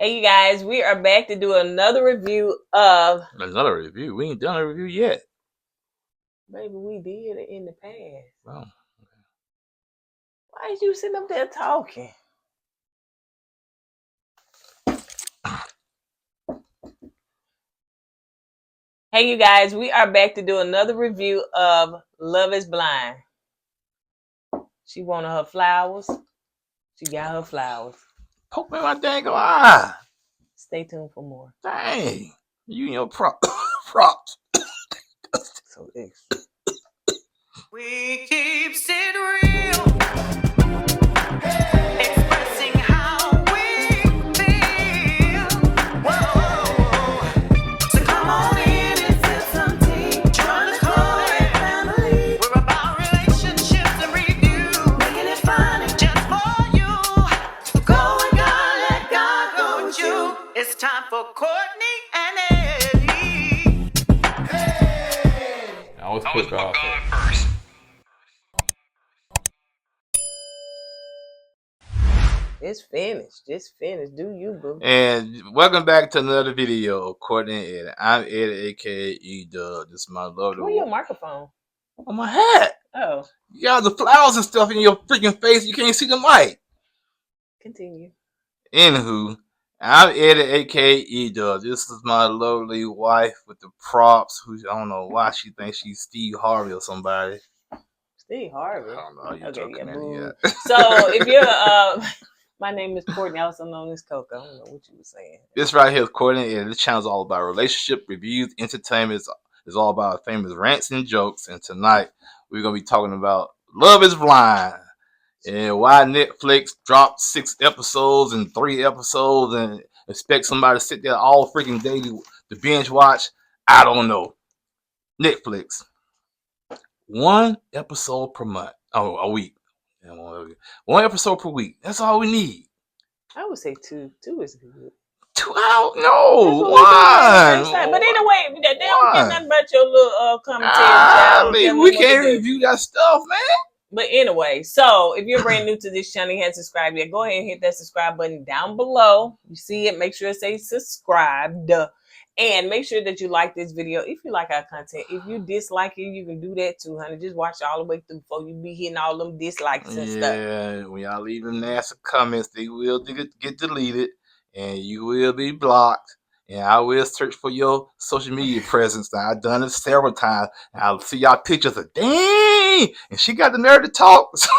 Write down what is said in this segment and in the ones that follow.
Hey, you guys, we are back to do another review of... Another review? We ain't done a review yet. Maybe we did it in the past. Oh, okay. Why is you sitting up there talking? Hey, you guys, we are back to do another review of Love is Blind. She wanted her flowers. She got her flowers. Poke me in my dang eye. Stay tuned for more. Dang. You and your props. So extra. We keep it real. Expressing how we feel. Whoa. So come on in and sip some tea. Join the KoEd family. We're about relationships and review. Making it fun just for you. Go and God, let God go with you. It's time for Courtney and Eddie. I always put God first. It's finished. It's finished. Do you, boo? And welcome back to another video of Courtney and Ed. I'm Ed, aka E-Dub. This is my lovely. Where your microphone? On my hat. Oh. You got the flowers and stuff in your freaking face. You can't see the mic. Continue. Anywho, I'm Ed, aka E-Dub. This is my lovely wife with the props. Who I don't know why she thinks she's Steve Harvey or somebody. Steve Harvey. I don't know. You're Okay, joking, yeah, yeah. So if you're my name is Courtney, also known as Coco. I don't know what you were saying. This right here is Courtney, and this channel is all about relationship reviews, entertainment. It's all about famous rants and jokes. And tonight we're gonna be talking about Love is Blind and why Netflix dropped 6 episodes and 3 episodes and expect somebody to sit there all freaking day to binge watch. I don't know. Netflix, 1 episode per month. Oh, a week. 1 episode per week. That's all we need. I would say 2. 2 is good. 2 hours? No, 1. But anyway, they don't get nothing but your little commentary. We can't review that stuff, man. But anyway, so if you're brand new to this channel, you haven't subscribed yet, go ahead and hit that subscribe button down below. You see it, make sure it says subscribed. And make sure that you like this video if you like our content. If you dislike it, you can do that too, honey. Just watch all the way through before you be hitting all them dislikes and stuff. Yeah, when y'all leave them nasty comments, they will get deleted. And you will be blocked. And I will search for your social media presence. Now, I've done it several times. And I'll see y'all pictures of, dang! And she got the nerve to talk. So,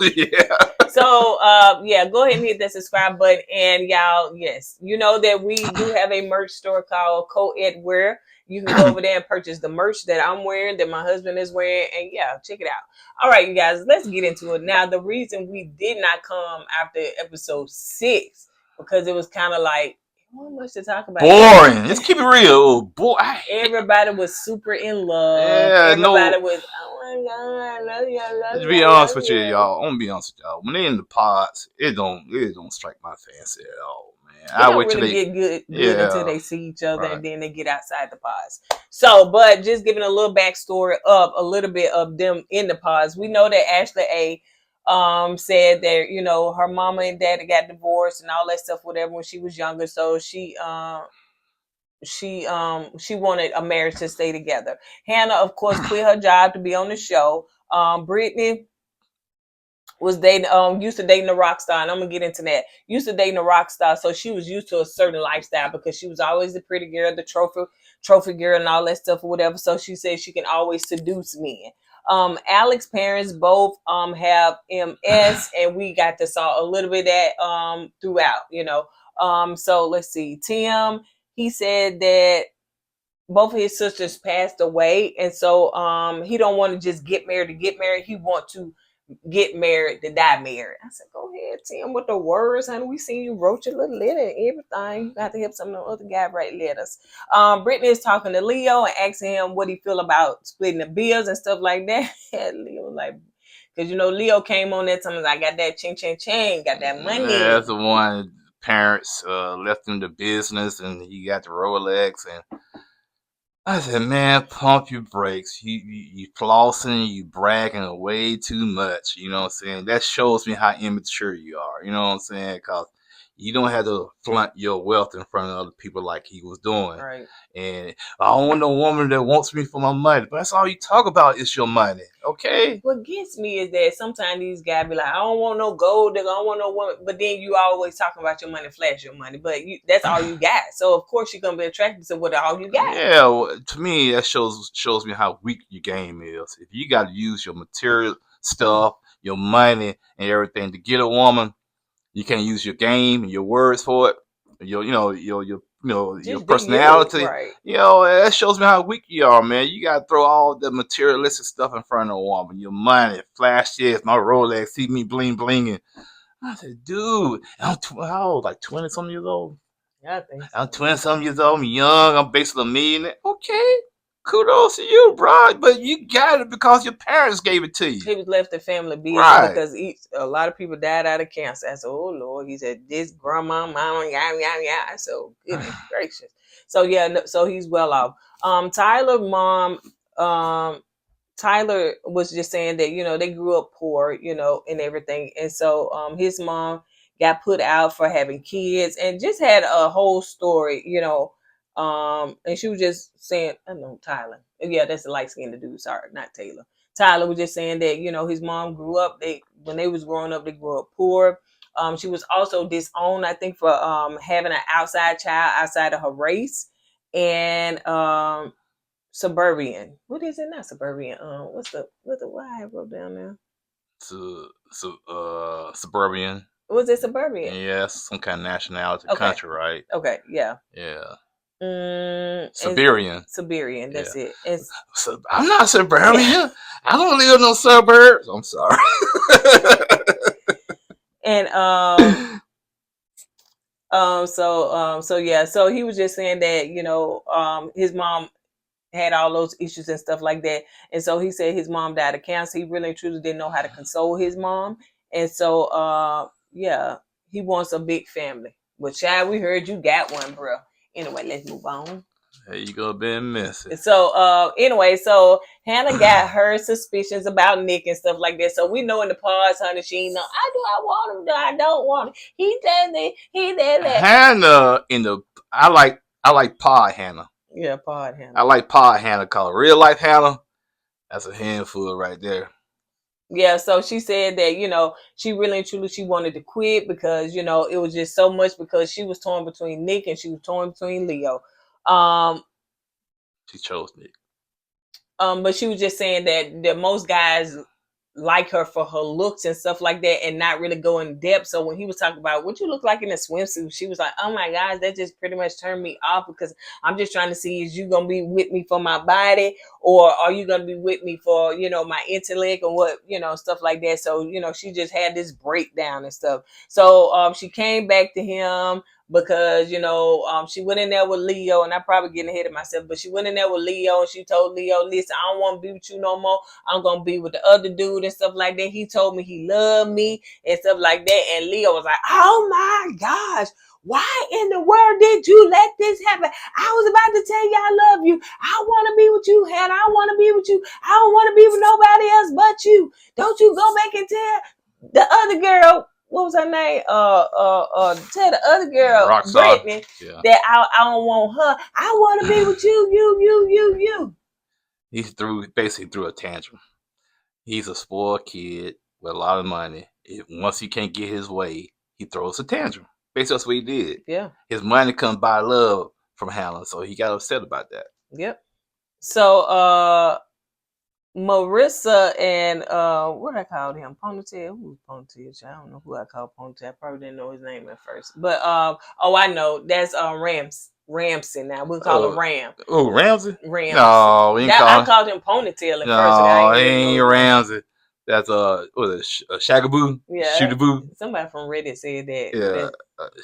yeah. So, yeah, go ahead and hit that subscribe button. And y'all, yes, you know that we do have a merch store called KoEd Wear. You can go over there and purchase the merch that I'm wearing, that my husband is wearing. And yeah, check it out. All right, you guys, let's get into it. Now, the reason we did not come after episode 6, because it was kind of like, not much to talk about. Boring. Let's keep it real. Boy, everybody was super in love. Yeah, everybody was, oh my God, I love you, I love you. To be honest with you, y'all, I'm gonna be honest with y'all. When they in the pods, it don't strike my fancy at all, man. I wait till they get good until they see each other, and then they get outside the pods. So, but just giving a little backstory of a little bit of them in the pods. We know that Ashley A said that, you know, her mama and daddy got divorced and all that stuff, whatever, when she was younger. So she wanted a marriage to stay together. Hannah, of course, quit her job to be on the show. Brittany was dating, used to dating a rock star, and I'm gonna get into that. Used to dating a rock star, so she was used to a certain lifestyle because she was always the pretty girl, the trophy girl, and all that stuff or whatever. So she said she can always seduce men. Alex's parents both have MS, and we got to saw a little bit of that throughout, you know. So let's see. Tim, he said that both of his sisters passed away, and so he don't want to just get married to get married. He want to get married to die married. I said, go ahead, Tim, with the words, honey. We seen you wrote your little letter and everything. You got to help some of the other guy write letters. Brittany is talking to Leo and asking him what he feel about splitting the bills and stuff like that. And Leo was like, because you know, Leo came on that time, I got that ching, got that money. Yeah, that's the one. Parents left him the business, and he got the Rolex, and I said, man, pump your brakes. You flossing, you bragging way too much. You know what I'm saying? That shows me how immature you are. You know what I'm saying? Because You don't have to flaunt your wealth in front of other people like he was doing. Right. And I don't want no woman that wants me for my money. But that's all you talk about is your money. Okay? What gets me is that sometimes these guys be like, I don't want no gold digger, I don't want no woman. But then you always talking about your money, flash your money. But that's all you got. So of course you're gonna be attracted to what all you got. Yeah, well, to me that shows me how weak your game is. If you got to use your material stuff, your money, and everything to get a woman, you can't use your game and your words for it. Your Just be personality. you, right. That shows me how weak you are, man. You gotta throw all the materialistic stuff in front of a woman. Your money, flash this, my Rolex, see me bling blinging. I said, dude, how old? Like 20 something years old. Yeah, I think so. I'm 20 something years old. I'm young. I'm basically a millionaire. Okay, kudos to you, bro. But you got it because your parents gave it to you. He was left the family busy Right. because a lot of people died out of cancer. I said, oh Lord, he said this grandma, mama, yeah. So goodness gracious. So yeah, so he's well off. Tyler's mom, Tyler was just saying that they grew up poor, and everything, and so his mom got put out for having kids and just had a whole story, and she was just saying, I know Tyler. Yeah, that's the light skinned dude. Sorry, not Taylor. Tyler was just saying that, his mom grew up, when they was growing up, they grew up poor. She was also disowned, I think, for having an outside child outside of her race. And suburban. What is it? Not suburban. What's the why I wrote down there? Suburban. Was it suburban? Yes, some kind of nationality, Okay. country, right? Okay, yeah. Yeah. Siberian. Siberian. That's Yeah. it. I'm not suburban. I don't live in no suburbs. I'm sorry. And so yeah, so he was just saying that his mom had all those issues and stuff like that, and so he said his mom died of cancer. He really and truly didn't know how to console his mom, and so yeah, he wants a big family. But child, we heard you got one, bro. Anyway, let's move on. There you go, being messy. So anyway, so Hannah got her suspicions about Nick and stuff like that. So we know in the past, honey, she know I want him, do I don't want him. He said that, he did that. Hannah I like pod Hannah. Yeah, pod Hannah. I like pod Hannah, call real life Hannah. That's a handful right there. Yeah, so she said that, she really and truly, she wanted to quit because, it was just so much because she was torn between Nick and she was torn between Leo. She chose Nick. But she was just saying that most guys like her for her looks and stuff like that and not really go in depth. So when he was talking about what you look like in a swimsuit, she was like, oh my gosh, that just pretty much turned me off because I'm just trying to see, is you going to be with me for my body or are you going to be with me for, my intellect or what, stuff like that. So, she just had this breakdown and stuff. So she came back to him because, she went in there with Leo, and I'm probably getting ahead of myself, but she went in there with Leo and she told Leo, listen, I don't want to be with you no more. I'm going to be with the other dude and stuff like that. He told me he loved me and stuff like that. And Leo was like, oh my gosh, why in the world did you let this happen? I was about to tell you I love you. I want to be with you, Hannah. I want to be with you. I don't want to be with nobody else but you. Don't you go back and tell the other girl, what was her name? Tell the other girl, Rockstar. Brittany, Yeah. that I don't want her. I want to be with you. He basically threw a tantrum. He's a spoiled kid with a lot of money. Once he can't get his way, he throws a tantrum. Basically, that's what he did. Yeah. His money comes by love from Hannah, so he got upset about that. Yep. So Marissa and what I called him, Ponytail. Who's Ponytail? I don't know who I called Ponytail. I probably didn't know his name at first. But I know that's Ramsey. Now we'll call him Ram. Oh, Ramsey? Ramsey. No, we ain't I called him Ponytail at first. No, he ain't Ramsey. That's Shagaboo? Yeah. Shootaboo? Somebody from Reddit said that. Yeah.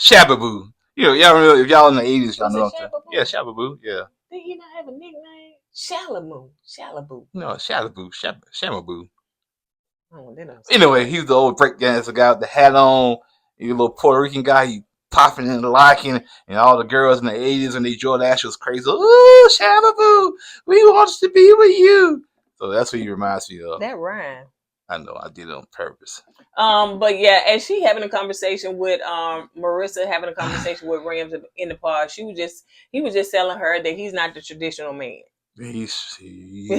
Shababoo. Y'all remember, if y'all in the 80s, y'all know what I'm saying. Shababoo? Yeah, Shababoo, yeah. Did he not have a nickname? Shalamoo. No, Shababoo. Shamaboo. Oh, anyway, he's the old breakdancer guy with the hat on. He's a little Puerto Rican guy. He popping and locking, and all the girls in the 80s and they Jordan Ash was crazy. Ooh, Shababoo, we want to be with you. So that's what he reminds me of. That rhyme. I know I did it on purpose. But yeah, as she having a conversation with Marissa having a conversation with Rams in the pod, he was just telling her that he's not the traditional man. He's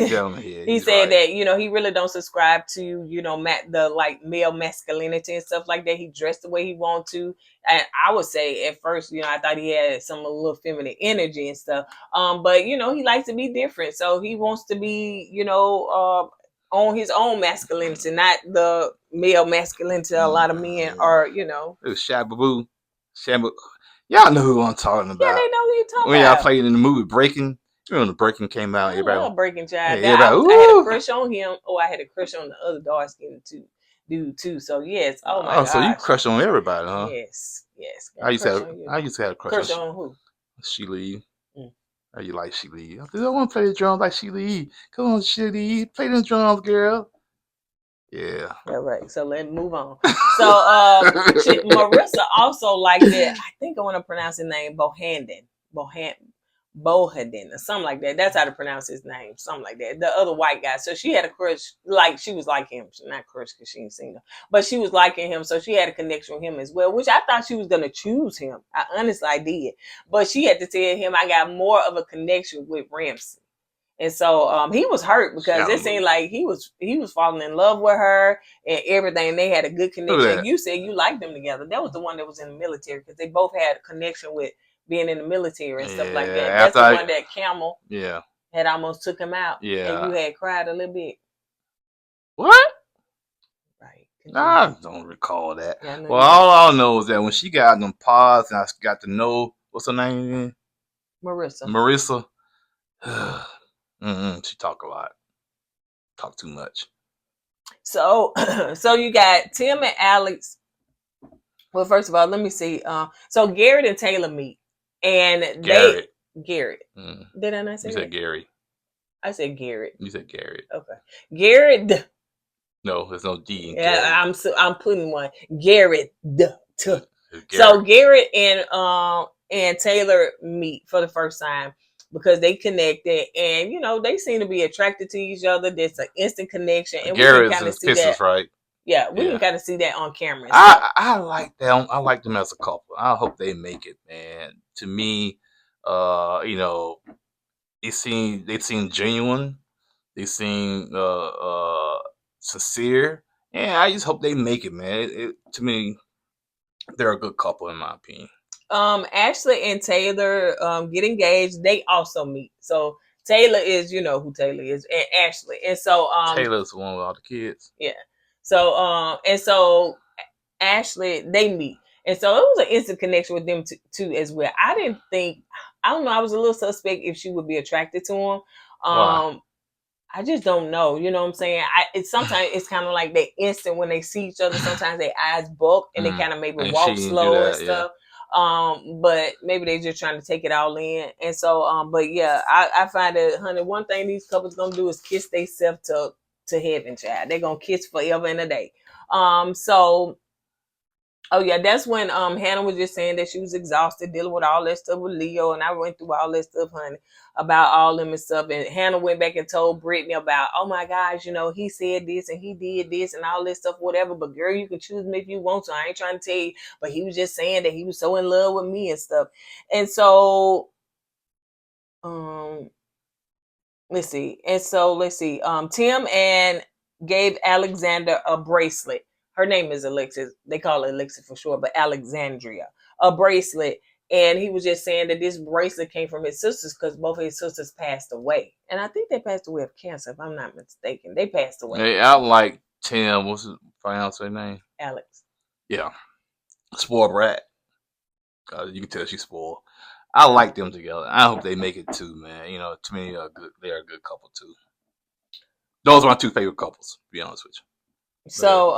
telling me. He said that he really don't subscribe to the like male masculinity and stuff like that. He dressed the way he want to, and I would say at first I thought he had some a little feminine energy and stuff. But he likes to be different, so he wants to be on his own masculinity, not the male masculinity a lot of men are. It was Shababoo. Y'all know who I'm talking about. Yeah, they know who you're talking when about. y'all played in the movie Breaking. When the Breaking came out, I everybody love Breaking Child. Yeah, I had "Ooh." a crush on him. Oh, I had a crush on the other dark skinned dude too. So yes. Oh my god. So you crush on everybody, huh? Yes. I used to have a Crush on who? Sheila E. Mm. How you like Sheila E? I said, I want to play the drums like Sheila E. Come on, Sheila E. Play the drums, girl. Yeah. All right. So let's move on. So Marissa also liked it. I think I want to pronounce his name Bohanden or something like that. That's how to pronounce his name. Something like that. The other white guy. So she had a crush, like she was like him. Not crush because she ain't seen him. But she was liking him. So she had a connection with him as well, which I thought she was going to choose him. I honestly did. But she had to tell him I got more of a connection with Ramsey. And so he was hurt because it seemed like he was falling in love with her and everything. They had a good connection. You said you liked them together. That was the one that was in the military because they both had a connection with being in the military and stuff like that. That's the one that Camel had almost took him out. Yeah. And you had cried a little bit. What? Right. I don't recall that. Yeah, well, all I know is that when she got them pods and I got to know, what's her name again? Marissa. She talk a lot. Talk too much. So you got Tim and Alex. Well, first of all, let me see. So Garrett and Taylor meet, and Garrett. Did I not say that? You said Gary. I said Garrett. You said Garrett. Okay, Garrett. No, there's no D. Yeah, I'm putting one. Garrett. So Garrett and Taylor meet for the first time because they connected, and they seem to be attracted to each other. There's an instant connection, and Garrett is Pistons, right? Yeah, we can kind of see that on camera. I like them. I like them as a couple. I hope they make it, man. To me, they seem genuine. They seem sincere, and I just hope they make it, man. To me, they're a good couple in my opinion. Ashley and Taylor get engaged. They also meet. So Taylor is, who Taylor is, and Ashley. And so Taylor's the one with all the kids. Yeah. So and so Ashley, they meet. And so it was an instant connection with them too as well. I don't know, I was a little suspect if she would be attracted to him. Why? I just don't know. You know what I'm saying? Sometimes it's kind of like they instant when they see each other. Sometimes their eyes bulk and they kind of maybe walk slow and stuff. Yeah. But maybe they just trying to take it all in. And so, but yeah, I find that, honey, one thing these couples gonna do is kiss themselves to heaven, child. They're gonna kiss forever and a day. Oh yeah, that's when Hannah was just saying that she was exhausted dealing with all that stuff with Leo, and I went through all that stuff, honey, about all them and stuff. And Hannah went back and told Brittany about, oh my gosh, he said this and he did this and all this stuff, whatever. But girl, you can choose me if you want to. I ain't trying to tell you, but he was just saying that he was so in love with me and stuff. And so, let's see. Tim and gave Alexander a bracelet. Her name is Alexis. They call it Alexis for short, but Alexandria. A bracelet. And he was just saying that this bracelet came from his sisters because both of his sisters passed away. And I think they passed away of cancer, if I'm not mistaken. They passed away. Hey, I like Tim. What's his fiance name? Alex. Yeah. Spoiled brat. You can tell she's spoiled. I like them together. I hope they make it too, man. To me, they're a good couple too. Those are my two favorite couples, to be honest with you. So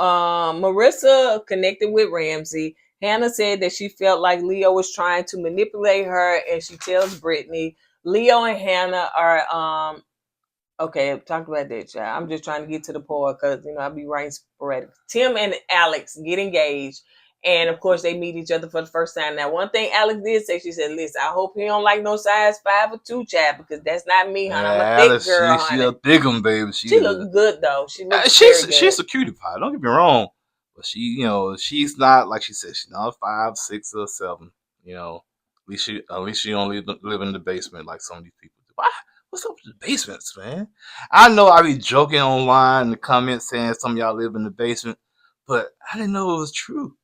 Marissa connected with Ramsey. Hannah said that she felt like Leo was trying to manipulate her, and she tells Brittany. Leo and Hannah are okay. Talk about that, child. I'm just trying to get to the point because I'll be writing sporadic. Tim and Alex get engaged, And of course, they meet each other for the first time. Now, one thing Alex did say, she said, "Listen, I hope he don't like no size 5 or 2, child, because that's not me, honey. I'm a thick Alice, girl, she honey." a thick 'em, baby. She looked good though. She looked very good. She's a cutie pie. Don't get me wrong, but she's not like she said. She's not a 5, 6, or 7. At least she don't live in the basement like some of these people do. What's up with the basements, man? I know I be joking online in the comments saying some of y'all live in the basement, but I didn't know it was true.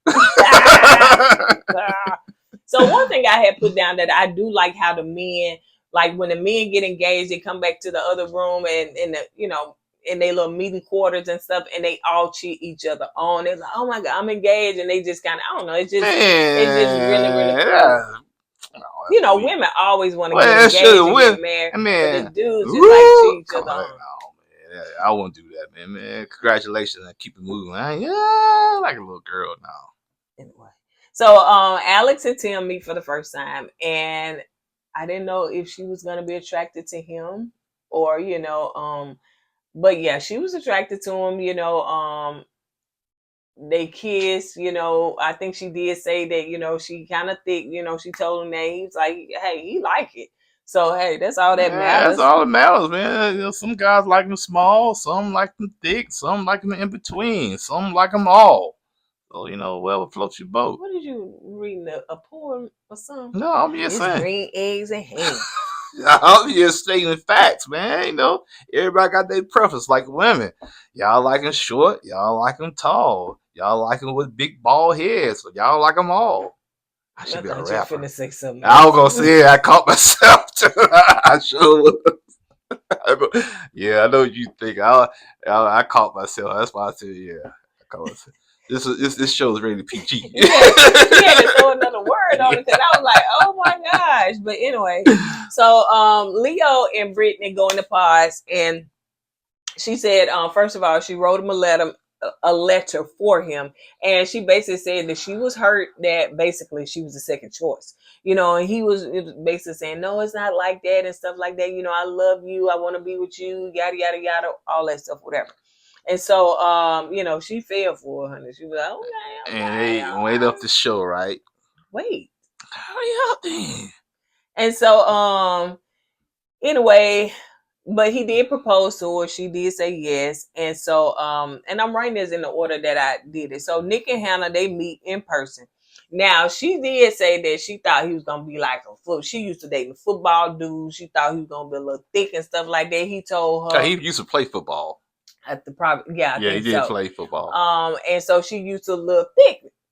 So one thing I had put down that I do like how the men, like when the men get engaged, they come back to the other room and in their little meeting quarters and stuff, and they all cheat each other on. They're like, "Oh my God, I'm engaged," and they just kind of, I don't know, it's just really really cool. Women always want to get engaged and get married, but the dudes just like cheat each other on. Man. I won't do that, man. Congratulations and keep it moving. Yeah, like a little girl now. Anyway, so Alex and Tim meet for the first time, and I didn't know if she was gonna be attracted to him or but yeah, she was attracted to him. They kissed. I think she did say that. She kind of thick. She told him that. He's like, hey, he like it. So hey, that's all that matters. That's all that matters, man. Some guys like them small, some like them thick, some like them in between, some like them all. So whatever floats your boat. What did you reading a poem or something? No, I'm just saying. Green eggs and ham. I'm just stating facts, man. Everybody got their preference, like women. Y'all like them short, y'all like them tall, y'all like them with big bald heads, so y'all like them all. I should be a rapper. I was gonna say it. I caught myself too. I sure. Yeah, I know what you think. I caught myself. That's why I said, yeah. I caught myself. This show is rated PG. You had to throw another word on it because I was like, oh my gosh. But anyway, so Leo and Brittany go in the pause, and she said, first of all, she wrote him a letter for him, and she basically said that she was hurt that basically she was the second choice, and he was basically saying, no, it's not like that and stuff like that. I love you, I want to be with you, yada yada yada, all that stuff, whatever. And so, she fell for her. She was like, okay. And they wait up the show, right? Wait. Hurry up then. And so, anyway, but he did propose to her. She did say yes. And so, and I'm writing this in the order that I did it. So Nick and Hannah, they meet in person. Now, she did say that she thought he was going to be like she used to date a football dude. She thought he was going to be a little thick and stuff like that. He told her. He used to play football. At the private, yeah, he did play football. And so she used to look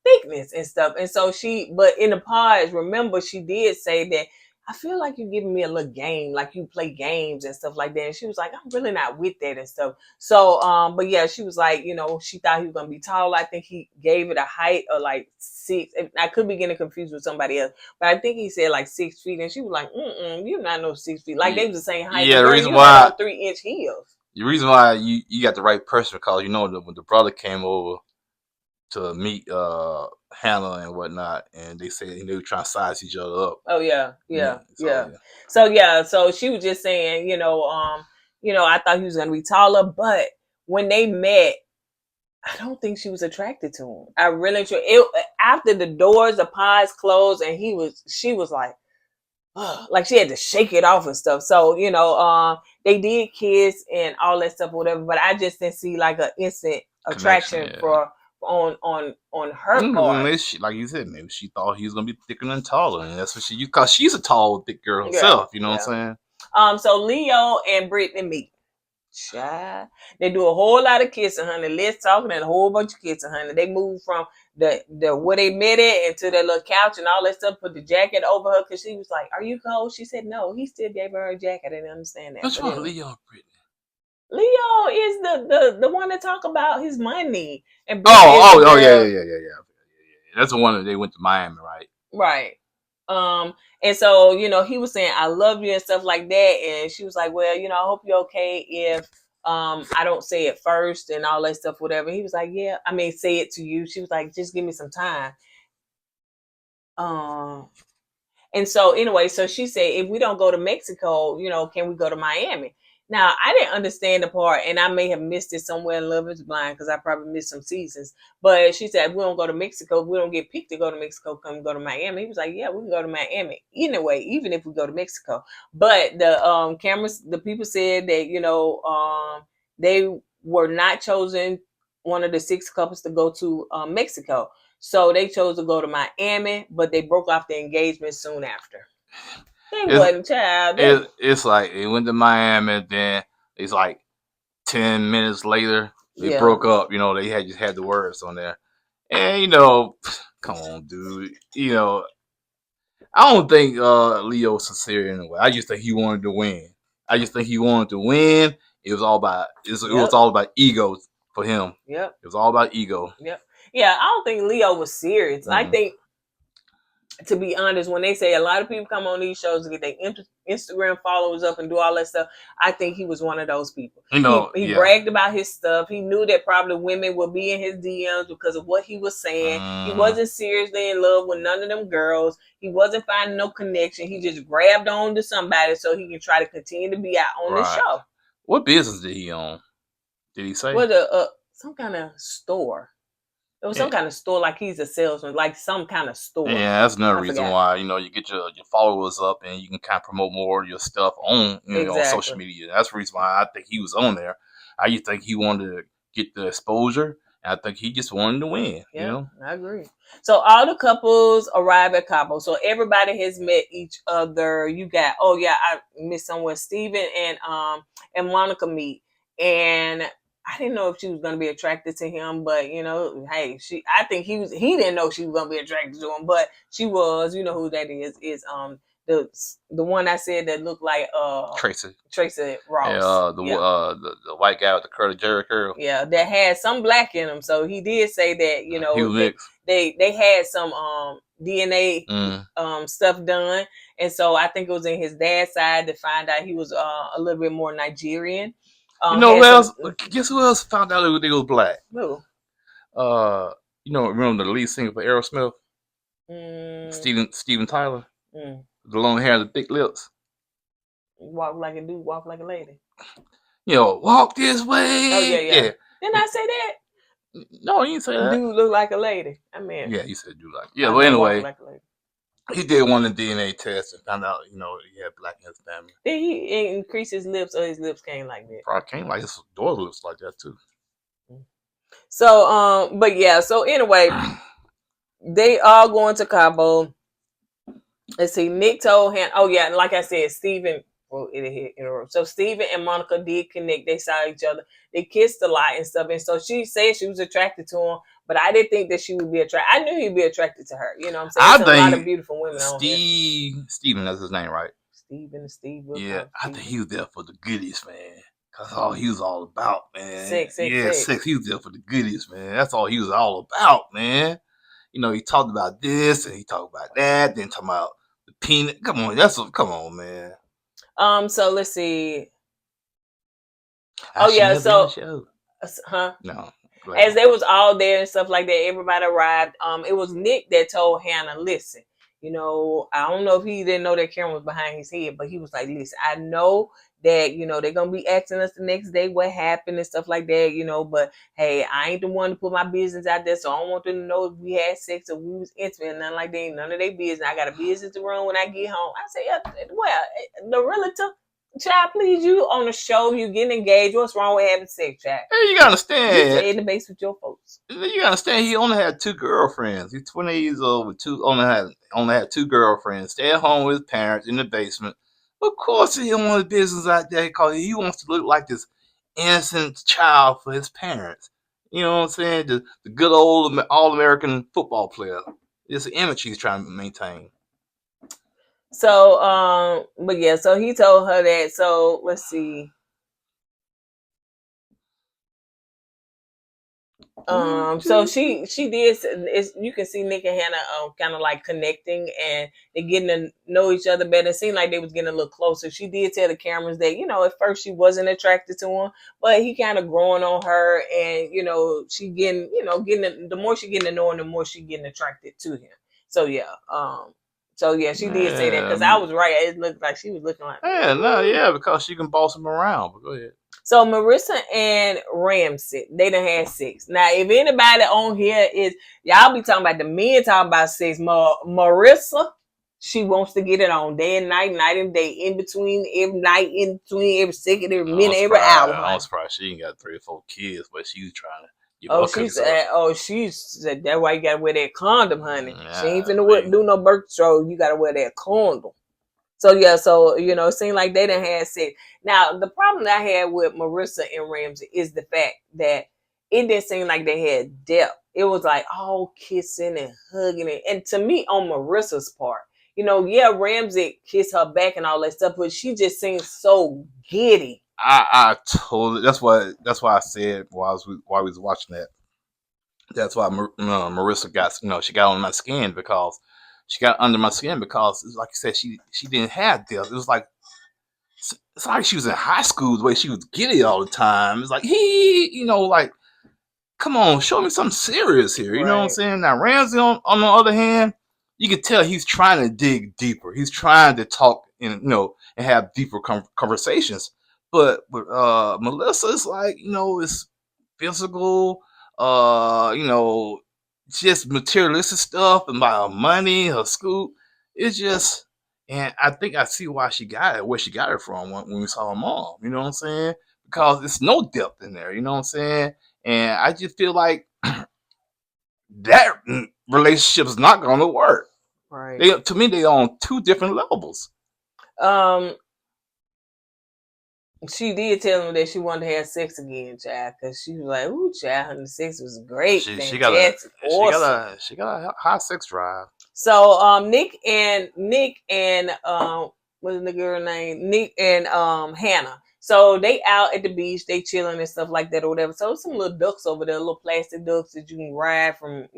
thickness and stuff. And so but in the pause, remember, she did say that I feel like you're giving me a little game, like you play games and stuff like that. And she was like, I'm really not with that and stuff. So, but yeah, she was like, she thought he was gonna be tall. I think he gave it a height of like 6. I could be getting confused with somebody else, but I think he said like 6 feet. And she was like, you're not no 6 feet. Like they was the same height. Yeah, the reason why 3-inch heels. The reason why you got the right person, because when the brother came over to meet Hannah and whatnot, and they said they were trying to size each other up. Oh yeah. So she was just saying, I thought he was gonna be taller, but when they met, I don't think she was attracted to him. I really after the doors, the pies closed, and she was like, like she had to shake it off and stuff. So, they did kiss and all that stuff, whatever, but I just didn't see like an instant attraction on her part. Like you said, maybe she thought he was gonna be thicker and taller, and that's what because she's a tall, thick girl herself. You know what I'm saying? So Leo and Brittany meet. Child. They do a whole lot of kissing, honey. Let's talking and a whole bunch of kissing, honey. They move from the where they met it into their little couch and all that stuff. Put the jacket over her because she was like, "Are you cold?" She said, "No." He still gave her a jacket. I didn't understand that. What's wrong with Leo and Brittany? Leo is the one that talk about his money. And yeah. That's the one that they went to Miami, right? Right. And so, he was saying, I love you and stuff like that. And she was like, well, I hope you're okay if I don't say it first and all that stuff, whatever. He was like, yeah, say it to you. She was like, just give me some time. And so anyway, so she said, if we don't go to Mexico, can we go to Miami? Now, I didn't understand the part, and I may have missed it somewhere in Love is Blind because I probably missed some seasons. But she said, we don't go to Mexico. We don't get picked to go to Mexico. Come go to Miami. He was like, yeah, we can go to Miami. Anyway, even if we go to Mexico. But the cameras, the people said that, they were not chosen one of the 6 couples to go to Mexico. So they chose to go to Miami, but they broke off the engagement soon after. They wasn't, child. It's like it went to Miami, then it's like 10 minutes later they Yeah. broke up. They just had the words on there, and come on, dude. I don't think Leo's sincere anyway. I just think he wanted to win. It was all about it was all about ego for him. Yep. It was all about ego. Yep. Yeah, I don't think Leo was serious. I think, to be honest, when they say a lot of people come on these shows to get their Instagram followers up and do all that stuff, I think he was one of those people. He bragged about his stuff. He knew that probably women would be in his DMs because of what he was saying. He wasn't seriously in love with none of them girls. He wasn't finding no connection. He just grabbed on to somebody so he can try to continue to be out on the show. What business did he own? Did he say? Was some kind of store. It was some kind of store, like he's a salesman, like some kind of store. Yeah, that's another reason why you get your followers up and you can kind of promote more of your stuff on on social media. That's the reason why I think he was on there. I just think he wanted to get the exposure. And I think he just wanted to win. Yeah, I agree. So all the couples arrive at Cabo. So everybody has met each other. You got I missed somewhere. Steven and Monica meet, and I didn't know if she was going to be attracted to him, but hey, I think he didn't know she was going to be attracted to him, but she was. You know who that is the one I said that looked like Tracy Ross. The white guy with the curly jerry curl. Yeah, that had some black in him. So he did say that they had some DNA stuff done, and so I think it was in his dad's side to find out he was a little bit more Nigerian. Guess who else found out they was black? Who? Remember the lead singer for Aerosmith? Steven Tyler? The long hair and the big lips. Walk like a dude, walk like a lady. Walk this way. Oh, yeah. Didn't I say that? No, you didn't say that. Dude look like a lady. I mean. Yeah, you said dude like. Yeah, but anyway. Like a lady. He did one of the DNA tests and found out, he had black in his family. Did he increase his lips or his lips came like that? Probably came like his daughter looks like that too. So, but yeah, so anyway, they all going to Cabo. Let's see, Nick told him, like I said, Steven, so Steven and Monica did connect. They saw each other. They kissed a lot and stuff. And so she said she was attracted to him, but I didn't think that she would be attracted. I knew he'd be attracted to her. You know what I'm saying? I think a lot of beautiful women on here. Steven, that's his name, right? Steve. Yeah, I think he was there for the goodies, man. That's all he was all about, man. Sex. He was there for the goodies, man. That's all he was all about, man. He talked about this and he talked about that. Then talking about the peanut. Come on, man. So let's see. No. As they was all there and stuff like that, everybody arrived. It was Nick that told Hannah, listen, I don't know if he didn't know that camera was behind his head, but he was like, listen, I know that, they're going to be asking us the next day what happened and stuff like that, but hey, I ain't the one to put my business out there, so I don't want them to know if we had sex or we was intimate and nothing like that, none of their business. I got a business to run when I get home. I say, well, the relative, child, please, you on the show, you getting engaged. What's wrong with having sex, child? Hey, you gotta understand. You stay in the base with your folks. You gotta understand. He only had 2 girlfriends. He's 20 years old with only had 2 girlfriends. Stay at home with his parents in the basement. Of course, he don't want his business out there because he wants to look like this innocent child for his parents. You know what I'm saying? The good old all-American football player. It's an image he's trying to maintain. So, but yeah, so he told her that. So let's see. So she did. You can see Nick and Hannah kind of like connecting, and they getting to know each other better. It seemed like they was getting a little closer. She did tell the cameras that at first she wasn't attracted to him, but he kind of growing on her, and she getting the more she getting to know him, the more she getting attracted to him. So yeah, So yeah, she did say that because I was right. It looked like she was looking like because she can boss him around. But go ahead. So Marissa and Ramsey, they done had sex. Now, if anybody on here is y'all be talking about the men talking about sex, Marissa, she wants to get it on day and night, night and day, in between every night, in between every second, every minute, every hour. I'm surprised she ain't got 3 or 4 kids, but she's trying to give Oh, her she cookies up. said, she said that's why you gotta wear that condom, honey. Yeah, she ain't finna do no birth control. You gotta wear that condom. So yeah, so it seemed like they done had sex. Now the problem that I had with Marissa and Ramsey is the fact that it didn't seem like they had depth. It was like all kissing and hugging it. And to me, on Marissa's part, Ramsey kissed her back and all that stuff, but she just seemed so giddy. I totally. That's why I said while we was watching that. That's why Marissa got she got on my skin because she got under my skin because like you said she didn't have depth. It was like it's like she was in high school the way she was giddy all the time. It's like like come on, show me something serious here. You know what I'm saying? Now Ramsey on the other hand, you can tell he's trying to dig deeper. He's trying to talk and and have deeper conversations. But with Melissa, it's like it's physical, just materialistic stuff and about her money, her school. It's just, and I think I see why she got it, where she got it from when we saw her mom. You know what I'm saying? Because there's no depth in there. You know what I'm saying? And I just feel like that relationship is not going to work. Right. To me, they're on 2 different levels. She did tell him that she wanted to have sex again, child, because she was like, "Ooh, child, the sex was great, She fantastic, awesome. She got a high sex drive." So, Nick and what's the girl name? Nick and Hannah. So they out at the beach, they chilling and stuff like that or whatever. So some little ducks over there, little plastic ducks that you can ride from,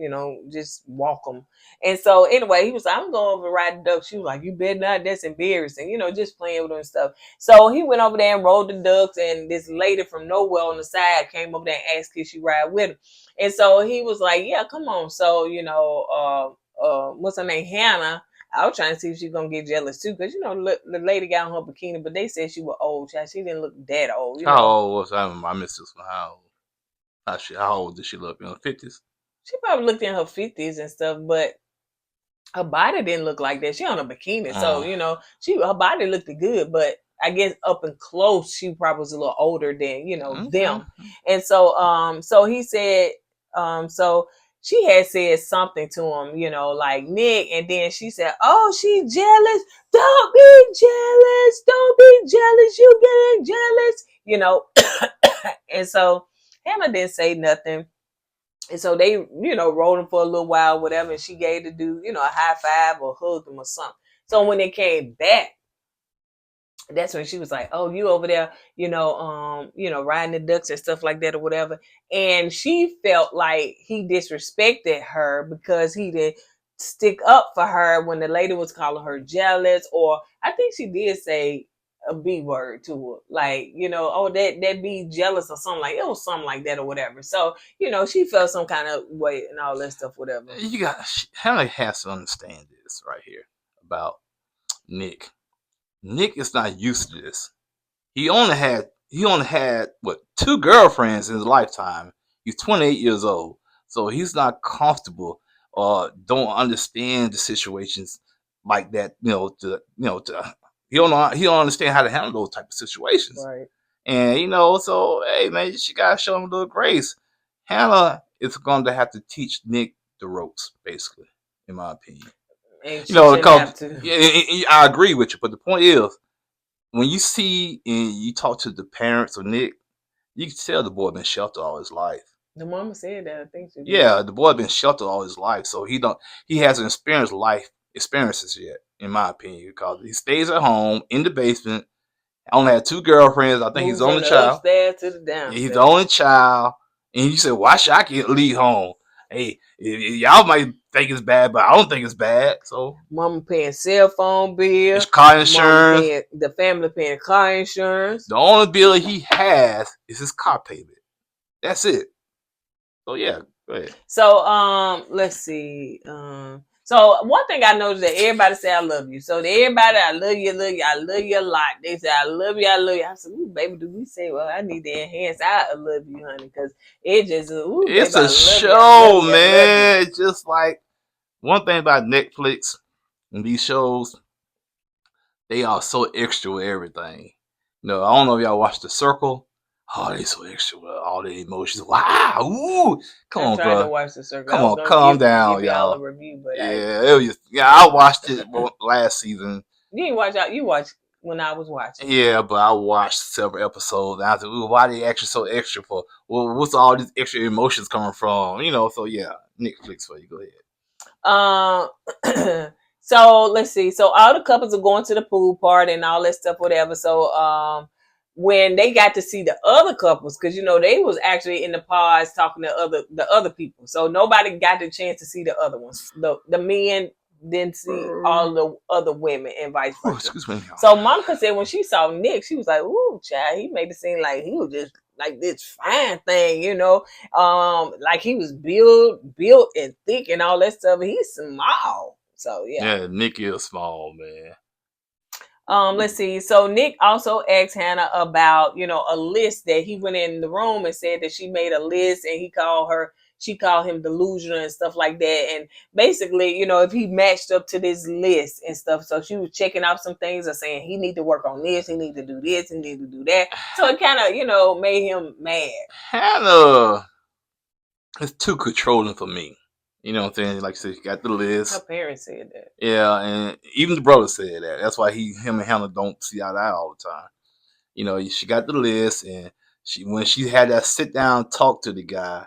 just walk them. And so anyway, he was like, "I'm going over to ride the ducks." She was like, "You better not. That's embarrassing." Just playing with them and stuff. So he went over there and rode the ducks, and this lady from nowhere on the side came over there and asked if she ride with him. And so he was like, "Yeah, come on." So what's her name, Hannah. I was trying to see if she's gonna get jealous too, because the lady got on her bikini, but they said she was old. Child. She didn't look that old. How old was I missed this one. How old did she look? In her 50s? She probably looked in her 50s and stuff, but her body didn't look like that. She on a bikini, so her body looked good, but I guess up and close, she probably was a little older than them. And so he said, so she had said something to him, like Nick, and then she said, "Oh, she jealous. Don't be jealous. Don't be jealous. You getting jealous." And so Hannah didn't say nothing. And so they, rolled him for a little while, whatever. And she gave the dude, a high five or hugged him or something. So when they came back, that's when she was like, "Oh, you over there, riding the ducks and stuff like that or whatever." And she felt like he disrespected her because he didn't stick up for her when the lady was calling her jealous, or I think she did say a B word to her, like, "Oh, that be jealous," or something like it was something like that or whatever. So, she felt some kind of way and all that stuff, whatever. Hannah has to understand this right here about Nick. Nick is not used to this. He only had what 2 girlfriends in his lifetime. He's 28 years old, so he's not comfortable or don't understand the situations like that. He don't understand how to handle those type of situations. Right. And so hey man, she gotta show him a little grace. Hannah is going to have to teach Nick the ropes, basically, in my opinion. I agree with you, but the point is, when you see and you talk to the parents of Nick, you can tell the boy been sheltered all his life. The mama said that, I think she did. Yeah, the boy been sheltered all his life, so he hasn't experienced life experiences yet, in my opinion, because he stays at home in the basement. I only had 2 girlfriends. I think he's the only child. Upstairs to the downstairs. He's the only child, and you said, "Why should I leave home?" Hey, y'all might think it's bad, but I don't think it's bad. So, mama paying cell phone bill, car insurance, the family paying car insurance. The only bill he has is his car payment. That's it. So yeah, go ahead. So let's see. So one thing I noticed that everybody say I love you. So everybody, I love you, I love you a lot. They say I love you, I love you. I said, ooh, baby, do we say, well, I need to enhance I love you, honey, because it just, ooh, It's baby, I a love you, show, I love you. man. It's just like one thing about Netflix and these shows, they are so extra with everything. I don't know if y'all watch The Circle. Oh, they so extra with all the emotions. Wow, ooh, come I on, tried to bro. watch The Circle. I Come was on, gonna calm give down, y'all a y'all. review, but Yeah, it was. Yeah, I watched it last season. you didn't watch out. You watched when I was watching. Yeah, but I watched several episodes. And I said, "Ooh, why they extra so extra for? Well, what's all these extra emotions coming from?" So yeah, Netflix for you. Go ahead. So let's see. So all the couples are going to the pool party and all that stuff, whatever. So when they got to see the other couples, because they was actually in the pods talking to the other people, so nobody got the chance to see the other ones. The men didn't see all the other women and vice Oh, versa. excuse me. So Monica said when she saw Nick, she was like, "Ooh, child, he made it seem like he was just like this fine thing, like he was built and thick and all that stuff. He's small, so yeah." Yeah, Nick is small, man. Let's see. So Nick also asked Hannah about, a list that he went in the room and said that she made a list and she called him delusional and stuff like that. And basically, if he matched up to this list and stuff. So she was checking off some things and saying he need to work on this, he need to do this, he need to do that. So it kind of, made him mad. Hannah is too controlling for me. You know what I'm saying? Like I said, she got the Her list. parents said that. Yeah, and even the brother said that. That's why him and Hannah don't see eye to eye all the time. She got the list, and when she had that sit down talk to the guy,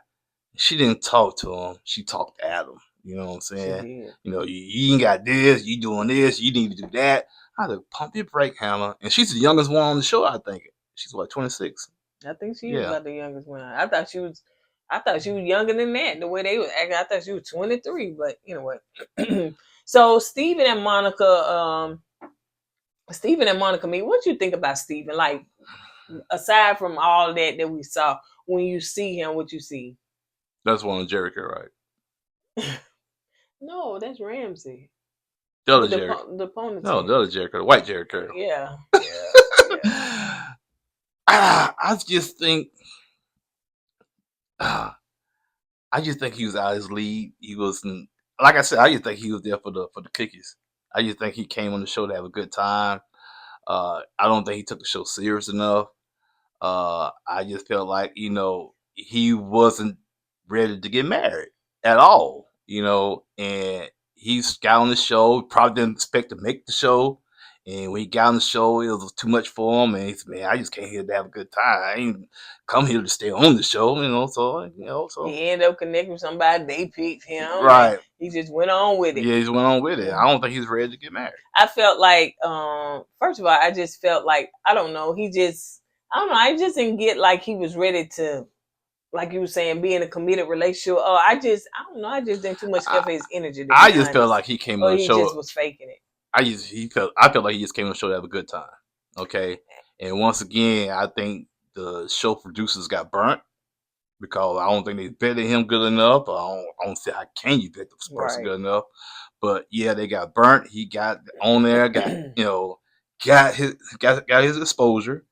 she didn't talk to him. She talked at him. You know what I'm saying? She did. You ain't got this. You doing this. You need to do that. I had to pump your brake, Hannah. And she's the youngest one on the show, I think. She's what, 26? I think she is Yeah. about the youngest one. I thought she was younger than that. The way they was acting, I thought she was 23. But anyway, so Stephen and Monica meet. What you think about Stephen? Like, aside from all that we saw, when you see him, what you see? That's one of Jericho, right? No, that's Ramsey. The other With Jericho. the ponytail. No, the other Jericho. The white Jericho. Yeah. I just think I just think he was out of his league. He wasn't, like I said, I just think he was there for the cookies. I just think he came on the show to have a good time. I don't think he took the show serious enough. I just felt like, he wasn't ready to get married at all, and he got on the show, probably didn't expect to make the show. And when he got on the show, it was too much for him. And he said, man, I just came here to have a good time. I ain't come here to stay on the show, so. He ended up connecting with somebody. They picked him. Right. He just went on with it. Yeah, he just went on with it. I don't think he's ready to get married. I felt like, first of all, I just felt like, I don't know, I just didn't get like he was ready to, like you were saying, be in a committed relationship. I don't know, I just didn't too much care for his energy. I just felt like he came on the show. He just was faking it. I felt like he just came on the show to have a good time. Okay. And once again, I think the show producers got burnt because I don't think they vetted him good enough. I don't see how can you vet this person good enough. But yeah, they got burnt. He got on there, got his exposure.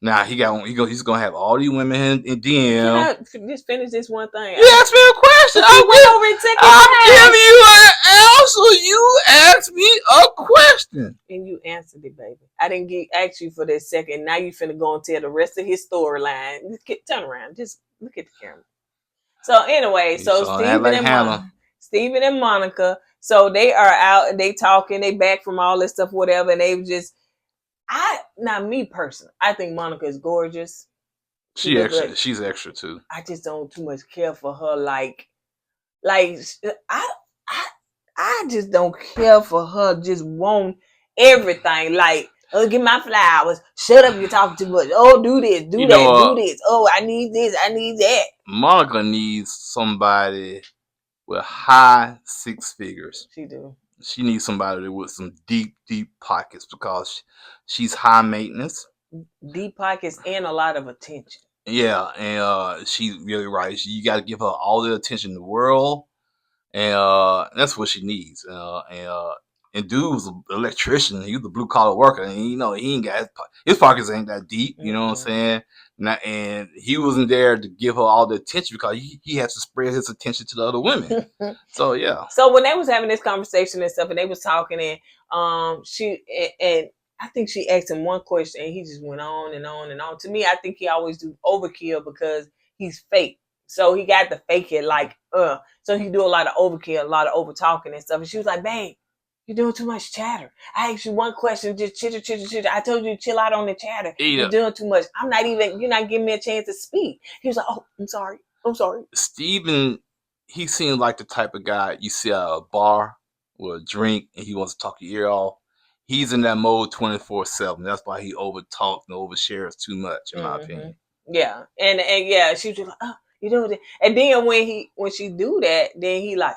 Now he's gonna have all these women in DM. Can I just finish this one thing? You asked me a question. I'm giving you an answer. You asked me a question. And you answered it, baby. I didn't ask you for that second. Now you finna go and tell the rest of his storyline. Turn around. Just look at the camera. So anyway, Stephen and Monica, so they are out and they talking, they back from all this stuff, whatever, and they just, not me personally, I think Monica is gorgeous. She's extra too. I just don't too much care for her. Like I just don't care for her. Just want everything. Like, oh, give my flowers. Shut up, you're talking too much. Oh, do this, do this. Oh, I need this, I need that. Monica needs somebody with high six figures. She do. She needs somebody with some deep pockets because she's high maintenance. Deep pockets and a lot of attention. Yeah, and she's really right. You got to give her all the attention in the world. and that's what she needs. And dude was an electrician. He was a blue collar worker, and he ain't got his pockets ain't that deep. You know what I'm saying? And he wasn't there to give her all the attention because he has to spread his attention to the other women. So yeah. So when they was having this conversation and stuff, and they was talking, and I think she asked him one question, and he just went on and on and on. To me, I think he always do overkill because he's fake. So he got to fake it So he do a lot of overkill, a lot of over talking and stuff. And she was like, "Babe, you're doing too much chatter. I asked you one question, just chitter, chitter, chitter. I told you to chill out on the chatter. You're doing too much. You're not giving me a chance to speak." He was like, "Oh, I'm sorry. Steven, he seems like the type of guy you see at a bar with a drink and he wants to talk your ear off. He's in that mode 24/7. That's why he over talks and overshares too much, in my opinion. Yeah, and yeah, she was just like, "Oh, you doing it?" And then when she do that, then he like,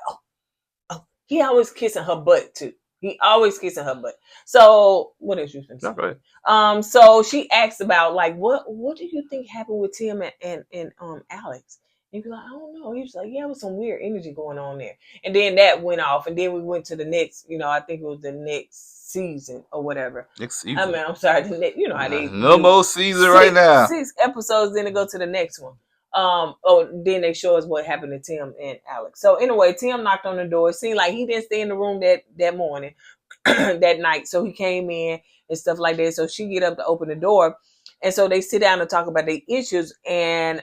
oh, he always kissing her butt too. He always kissing her butt. So what else you think? Okay. So she asked about like what do you think happened with Tim and Alex? And he was like, I don't know. He was like, yeah, it was some weird energy going on there. And then that went off, and then we went to the next. I think it was the next season or whatever. Next season. I mean, I'm sorry. The next, how they no more season right now. 6 episodes, then to go to the next one. Then they show us what happened to Tim and Alex. So anyway, Tim knocked on the door. It seemed like he didn't stay in the room that morning, that night. So he came in and stuff like that. So she get up to open the door, and so they sit down and talk about their issues. And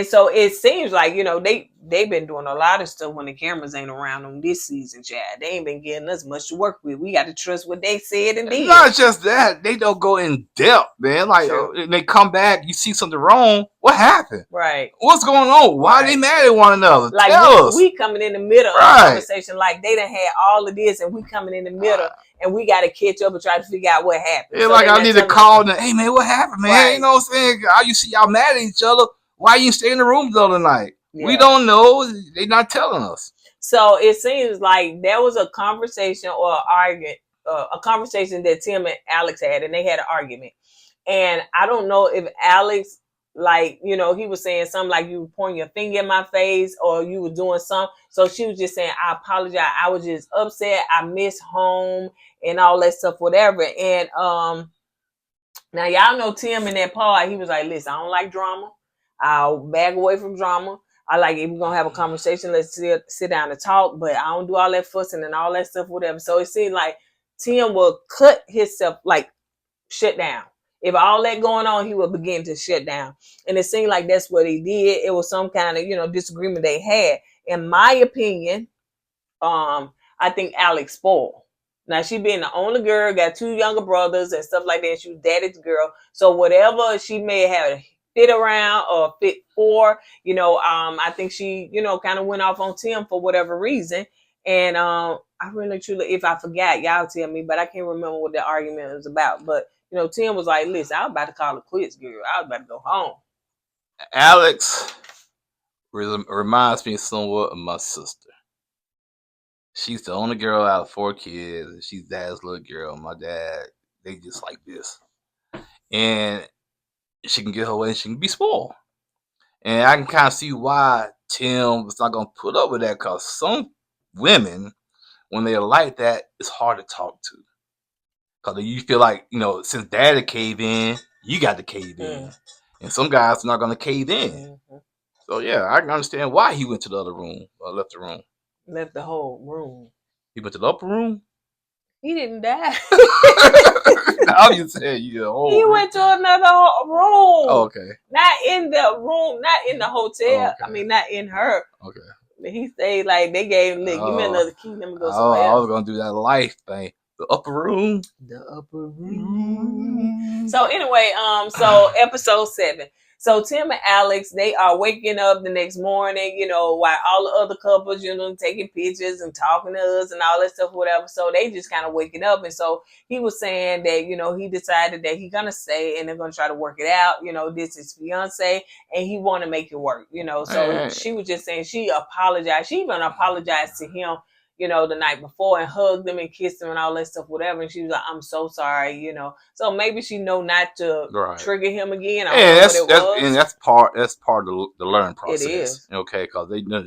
so it seems like, they've been doing a lot of stuff when the cameras ain't around on this season, Chad. They ain't been getting us much to work with. We got to trust what they said and did. Not just that. They don't go in depth, man. Like, they come back, you see something wrong. What happened? Right. What's going on? Why are they mad at one another? Like, Tell us. We coming in the middle of the conversation. Like, they done had all of this, and we coming in the middle, and we got to catch up and try to figure out what happened. Yeah, so like, I need to call them. Hey, man, what happened, man? Right. You know what I'm saying? How you see y'all mad at each other? Why you stay in the room the other night? Yeah. We don't know. They not telling us. So it seems like there was a conversation or an argument, a conversation that Tim and Alex had, and they had an argument. And I don't know if Alex, like, he was saying something like you were pointing your finger in my face or you were doing something. So she was just saying, I apologize. I was just upset. I miss home and all that stuff, whatever. And now y'all know Tim in that part, he was like, listen, I don't like drama. I'll back away from drama. I like if we're going to have a conversation, let's sit down and talk, but I don't do all that fussing and all that stuff, whatever. So it seemed like Tim will cut himself, like, shut down. If all that going on, he will begin to shut down. And it seemed like that's what he did. It was some kind of, disagreement they had. In my opinion, I think Alex spoiled. Now, she being the only girl, got 2 younger brothers and stuff like that. And she was daddy's girl. So whatever she may have fit around or fit for, I think she, kind of went off on Tim for whatever reason. And I really, truly, if I forgot, y'all tell me, but I can't remember what the argument was about. But, Tim was like, listen, I was about to call it quits, girl. I was about to go home. Alex reminds me somewhat of my sister. She's the only girl out of 4 kids, and she's dad's little girl. My dad, they just like this. And she can get her way and she can be spoiled. And I can kind of see why Tim was not going to put up with that, because some women, when they're like that, it's hard to talk to. Because you feel like, since daddy caved in, you got to cave in. And some guys are not going to cave in. Mm-hmm. So, yeah, I can understand why he went to the other room, or left the room. Left the whole room. He went to the upper room? He didn't die. Now you said he went to another room. Oh, okay. Not in the room, not in the hotel. Okay. I mean, not in her. Okay. He stayed like they gave him, give me another key. Let me go somewhere else. I was going to do that life thing. The upper room. The upper room. So anyway, so episode 7. So Tim and Alex, they are waking up the next morning, while all the other couples, taking pictures and talking to us and all that stuff, whatever. So they just kind of waking up. And so he was saying that, he decided that he's going to stay and they're going to try to work it out. This is fiance and he want to make it work, So she was just saying she apologized. She even apologized to him, the night before and hugged him and kissed him and all that stuff, whatever. And she was like, I'm so sorry, So maybe she know not to trigger him again. I don't know what it was. And that's part of the learning process. It is. Okay, because they know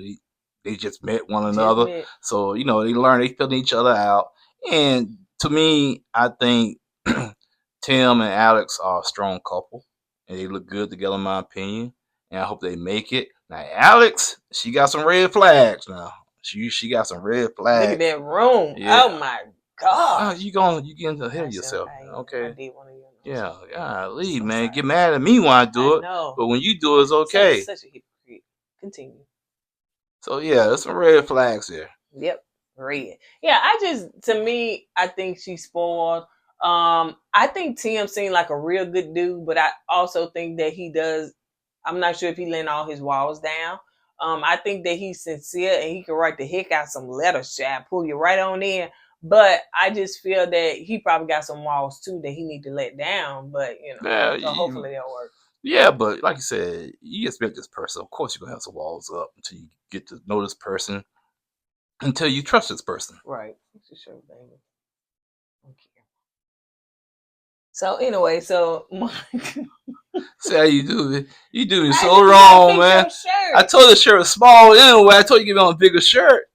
they just met one another. met. So they learn, they filling each other out. And to me, I think Tim and Alex are a strong couple, and they look good together, in my opinion. And I hope they make it. Now, Alex, she got some red flags. Now, she got some red flags. Look at that room. Yeah. Oh my God. You getting ahead of yourself. Okay. I did one of your Yeah, golly, So man. sorry. Get mad at me when I do it. No. But when you do it, it's okay. Such a hypocrite. Continue. So yeah, there's some red flags here. Yep. Red. Yeah, to me, I think she's spoiled. I think Tim seemed like a real good dude, but I also think that he does. I'm not sure if he letting all his walls down. I think that he's sincere and he can write the heck out some letters, chat, pull you right on in. But I just feel that he probably got some walls too that he need to let down. But so hopefully they'll work. Yeah, but like you said, you expect this person. Of course, you're gonna have some walls up until you get to know this person, until you trust this person. Right. Sure, baby. Okay. So anyway, See how you do it. You do it so wrong, man. I told the shirt was small anyway. I told you to get on a bigger shirt.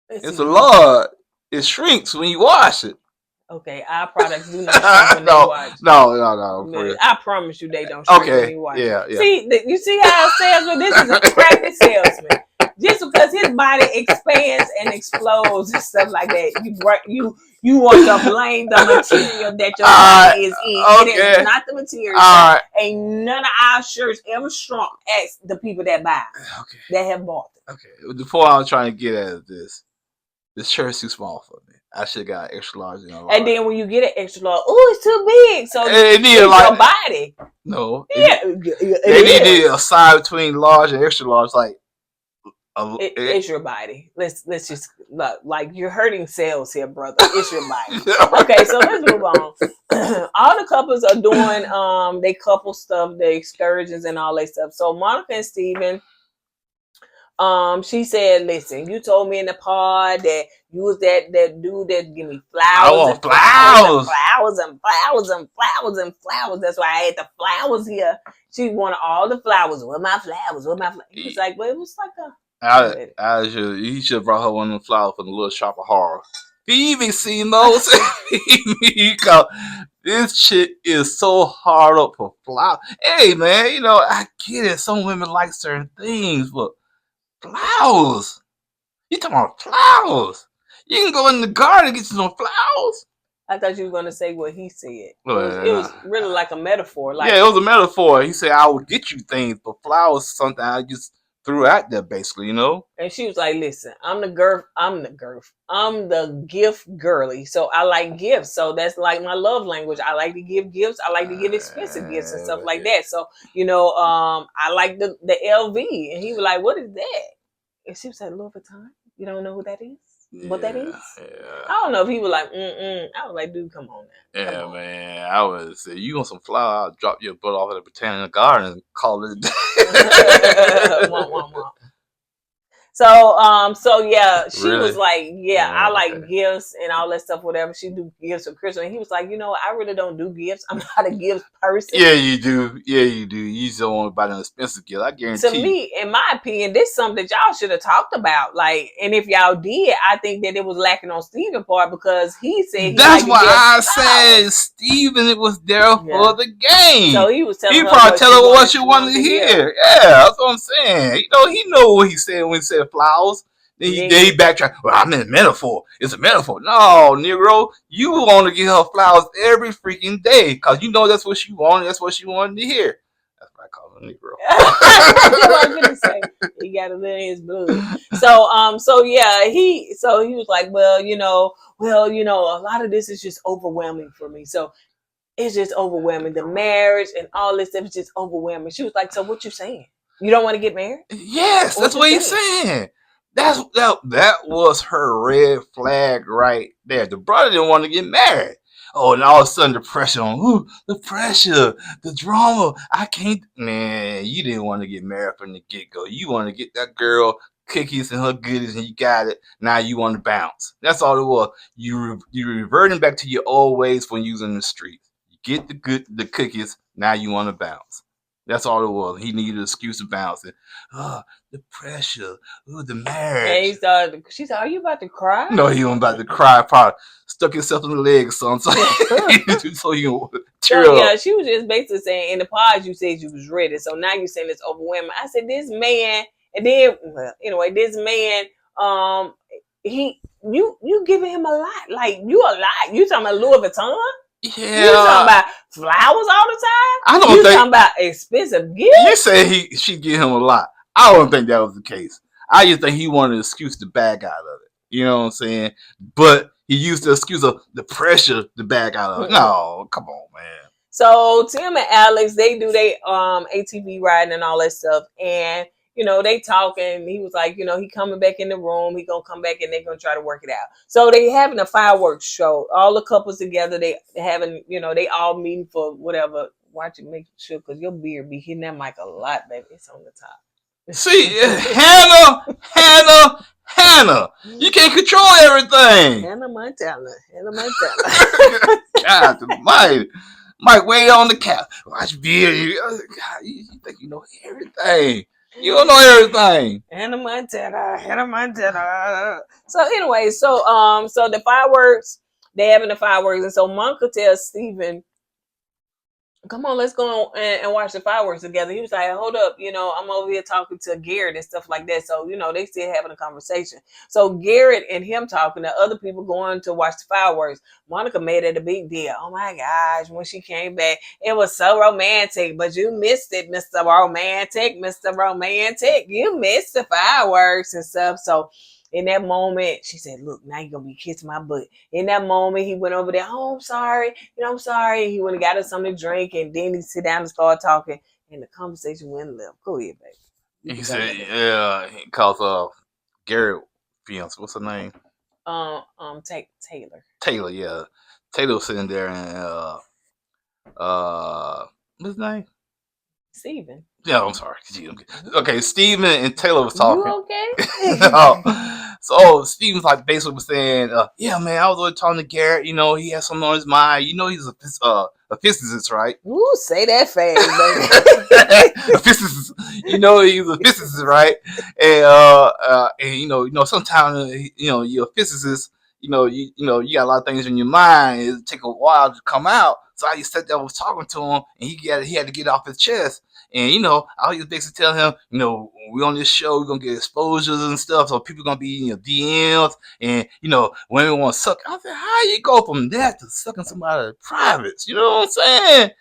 It's a lot. It shrinks when you wash it. Okay, our products do not shrink when they wash. No. I promise you they don't shrink when you wash. Yeah. See, you see how a salesman, this is a crappy salesman. Just because his body expands and explodes and stuff like that, you want to blame the material that your body is in. Okay. It is not the material. Ain't none of our shirts ever shrunk as the people that buy that have bought them. Okay. The point I was trying to get at is this shirt's too small for me. I should have got extra large. And then when you get an extra large, it's too big. So it's your body. No. Yeah. They needed a size between large and extra large, like. It's your body. Let's just like you're hurting sales here, brother. It's your body. Okay, so let's move on. All the couples are doing they couple stuff, the excursions and all that stuff. So Monica and Steven, she said, "Listen, you told me in the pod that you was that dude that give me flowers. I want flowers. And flowers. That's why I had the flowers here. She wanted all the flowers. Where my flowers? He was like, well, it was like a." He should have brought her one of the flowers from the Little Shop of Horror. He even seen those. This shit is so hard up for flowers. Hey man, I get it. Some women like certain things, but flowers. You talking about flowers? You can go in the garden and get you some flowers. I thought you were going to say what he said. It was really like a metaphor. Like, yeah, it was a metaphor. He said, I will get you things, but flowers is something I just threw out there, basically, And she was like, listen, I'm the gift girly. So I like gifts. So that's like my love language. I like to give gifts. I like to give expensive gifts and stuff like that. So, I like the LV. And he was like, what is that? And she was like, Louis Vuitton. You don't know who that is? What that is? Yeah. I don't know if he was like, I was like, dude, come on now. Come on. Man. I would say, you want some flour, I'll drop your butt off at the Botanical Garden and call it a day. So yeah, she was like, I like gifts and all that stuff, whatever. She do gifts for Christmas. And he was like, I really don't do gifts. I'm not a gift person. Yeah, you do. You just don't want to buy an expensive gift. I guarantee. To me, in my opinion, this is something that y'all should have talked about. Like, and if y'all did, I think that it was lacking on Steven's part because he said that's why I said Steven, it was there for the game. So he was telling her. He probably tell her what she wanted to hear. Yeah, that's what I'm saying. He know what he said when he said flowers. Then he backtrack. Well, I meant metaphor. It's a metaphor. No, Negro, you want to give her flowers every freaking day because that's what she wanted. That's what she wanted to hear. That's what I call him, Negro. That's what I'm gonna say. He got it in his blood. So he was like, a lot of this is just overwhelming for me. So it's just overwhelming. The marriage and all this stuff is just overwhelming. She was like, so what you saying? You don't want to get married? Yes, that's what he's saying. That was her red flag right there. The brother didn't want to get married. Oh, and all of a sudden the pressure the pressure, the drama. I can't, man, you didn't want to get married from the get-go. You want to get that girl cookies and her goodies and you got it. Now you want to bounce. That's all it was. You reverting back to your old ways when you was in the streets. You get the cookies, now you want to bounce. That's all it was. He needed an excuse to bounce it. Oh, the pressure. Oh, the And marriage. he started. She said, "Are you about to cry?" No, he was about to cry. Probably stuck himself in the leg or something. So he would tear So up. yeah, she was just basically saying in the pod you said you was ready. So now you saying it's overwhelming. I said this man, and then well, anyway, this man, you giving him a lot. Like you a lot. You talking about Louis Vuitton? Yeah. You talking about flowers all the time? I don't You think talking about expensive gifts? you said she give him a lot. I don't think that was the case. I just think he wanted an excuse to back out of it. You know what I'm saying? But he used the excuse of the pressure to back out of it. No, come on, man. So Tim and Alex, they do their ATV riding and all that stuff, and you know they talking. He was like, you know, he coming back in the room. He gonna come back and they gonna try to work it out. So they having a fireworks show. All the couples together. They having, you know, they all meeting for whatever. Watch it, make sure, because your beard be hitting that mic a lot, baby. It's on the top. See, Hannah, you can't control everything. Hannah Montana. God almighty. Mike, wait on the couch. Watch beard. God, you think you know everything. You don't know everything. Hannah Montana. So anyway, so the fireworks, they having the fireworks, and so Monica tells Steven, come on, let's go and watch the fireworks together. He was like, hold up, you know, I'm over here talking to Garrett and stuff like that. So, you know, they still having a conversation. So Garrett and him talking to other people going to watch the fireworks. Monica made it a big deal. Oh my gosh, when she came back, it was so romantic, but you missed it, Mr. Romantic, Mr. Romantic. You missed the fireworks and stuff. So in that moment, she said, look, now you're going to be kissing my butt. In that moment, he went over there. Oh, I'm sorry. You know, I'm sorry. He went and got us something to drink, and then he sit down and start talking, and the conversation went left. Go ahead, baby. He said, yeah, because Garrett fiance, what's her name? Taylor. Taylor, yeah. Taylor was sitting there and what's his name? Steven. Yeah, I'm sorry. Okay, Steven and Taylor was talking. You okay? So Steven's like basically was saying, yeah, man, I was always talking to Garrett. You know, he has something on his mind. You know, he's a physicist, right? Ooh, say that fast, baby. A physicist. You know, he's a physicist, right? And you know, sometimes you're a physicist. You know, you got a lot of things in your mind. It take a while to come out. So I just sat there, was talking to him, and he had to get off his chest. And you know, I was basically telling him, you know, we on this show, we're gonna get exposures and stuff, so people gonna be in your DMs, and you know, women want to suck. I said, how you go from that to sucking somebody's privates? You know what I'm saying?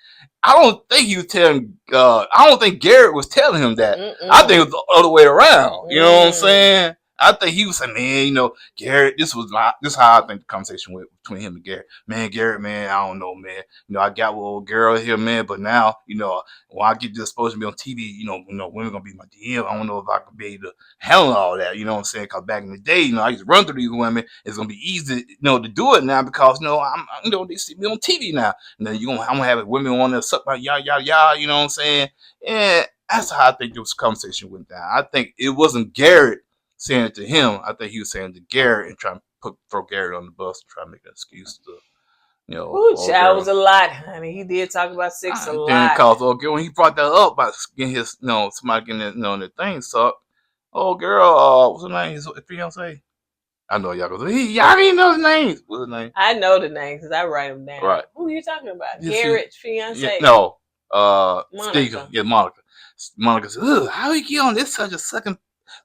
I don't think he was telling. I don't think Garrett was telling him that. I think it was the other way around. You know what I'm saying? I think he was saying, man, you know, Garrett, this is how I think the conversation went between him and Garrett. Man, Garrett, man, I don't know, man. You know, I got with old girl here, man, but now, you know, when I get this supposed to be on TV, you know, women gonna be my DM. I don't know if I could be able to handle all that. You know what I'm saying? Because back in the day, you know, I used to run through these women. It's gonna be easy, you know, to do it now because you know, you know, they see me on TV now. And then I'm gonna have women want to suck my yah. You know what I'm saying? And that's how I think this conversation went down. I think it wasn't Garrett saying it to him. I think he was saying to Garrett and trying to throw Garrett on the bus and try to make an excuse to, you know. Ooh, child was a lot, honey. He did talk about sex a lot. Because when he brought that up about getting his, you know, somebody getting that, you know, their thing sucked. Oh, girl, what's her name? His fiance. I know y'all go. Y'all didn't know his name. What's his name? I know the name because I write them down. Right. Who are you talking about? Garrett's fiance? Yeah, no. Monica. Steve. Yeah, Monica. Monica said, ugh, how you get on this such a second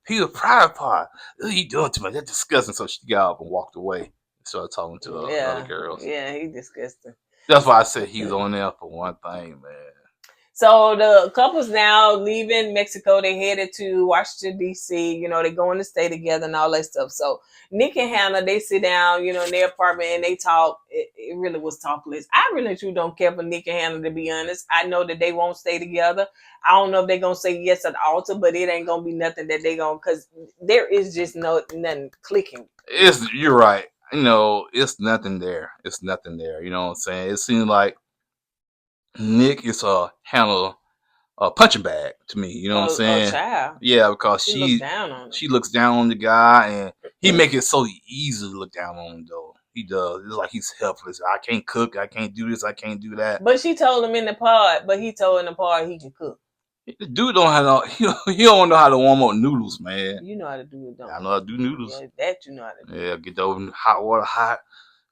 Peter private part? What are you doing to me? That's disgusting. So she got up and walked away and started talking to other girls. Yeah, he disgusting. That's why I said he's on there for one thing, man. So the couple's now leaving Mexico. They headed to Washington, D.C. You know, they going to stay together and all that stuff. So Nick and Hannah, they sit down, you know, in their apartment and they talk. It really was talkless. I really too don't care for Nick and Hannah, to be honest. I know that they won't stay together. I don't know if they're going to say yes at the altar, but it ain't going to be nothing that they going to, because there is just nothing clicking. You're right. You know, it's nothing there. It's nothing there. You know what I'm saying? It seems like Nick is Hannah a punching bag to me. You know what I'm saying? Child. Yeah, because she looks down on the guy, and he make it so easy to look down on him. Though he does, it's like he's helpless. I can't cook. I can't do this. I can't do that. But she told him in the pod. But he told in the pod he can cook. The dude don't have no. He don't know how to warm up noodles, man. You know how to do it, don't I you? know how to do noodles. Yeah, that you know how to do. Yeah, get the oven hot water hot.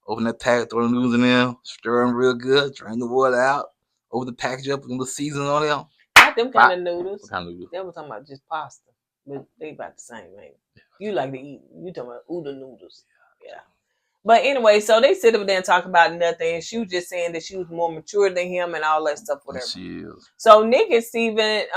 Open that pack, throw the noodles in there, stir them real good, drain the water out. Open the package up, put a little seasoning on there. Not them kind of noodles. What kind of noodles? They were talking about just pasta, but they about the same, man. You like to eat. You talking about oodle noodles. Yeah. But anyway, so they sit up there and talk about nothing. And she was just saying that she was more mature than him and all that stuff, whatever. She is. So Nick and Steven,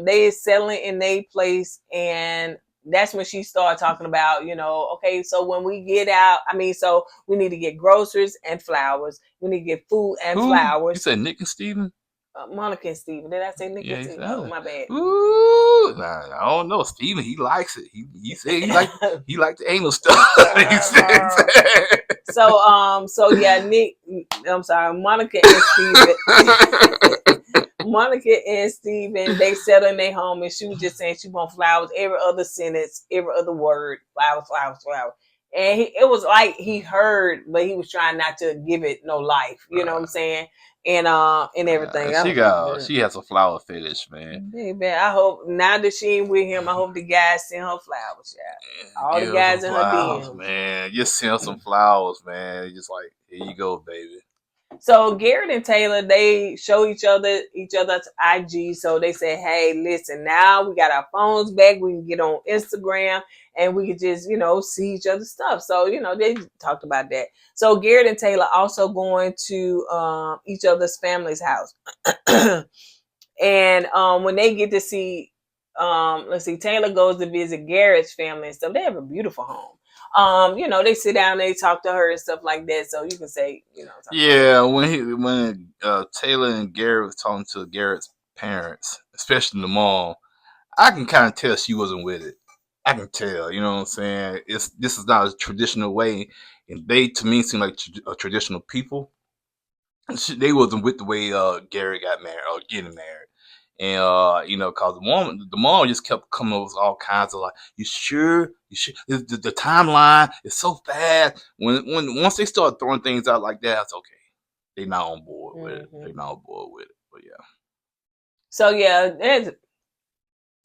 they is settling in their place, and that's when she started talking about, okay, so when we get out, so we need to get groceries and flowers. We need to get food and flowers. You said Nick and Steven? Monica and Steven. Did I say Nick and Steven? Oh, my bad. Ooh, nah, I don't know. Steven, he likes it. He said he liked the anal stuff. He said. So yeah, Nick. I'm sorry, Monica and Steven. Monica and Steven, they settled in their home, and she was just saying she want flowers every other sentence, every other word, flowers, flowers, flowers. And it was like he heard, but he was trying not to give it no life. You know what I'm saying? And everything. She has a flower fetish, man. Baby, I hope now that she ain't with him, I hope the guys send her flowers. Yeah, all the guys in her DMs, man. Just send some flowers, man. Just like, here you go, baby. So Garrett and Taylor, they show each other's IG. So they say, hey, listen, now we got our phones back. We can get on Instagram and we can just, see each other's stuff. So, they talked about that. So Garrett and Taylor also going to each other's family's house. And when they get to see, Taylor goes to visit Garrett's family and stuff. They have a beautiful home. They sit down, they talk to her and stuff like that. So you can say, yeah, when Taylor and Garrett was talking to Garrett's parents, especially the mom, I can kind of tell she wasn't with it. I can tell, you know what I'm saying? This is not a traditional way, and they to me seem like traditional people. They wasn't with the way Garrett got married or getting married. And cause the mom just kept coming up with all kinds of like, you sure? The timeline is so fast. Once they start throwing things out like that, it's okay. They're not on board with it. They're not on board with it. But yeah. So yeah,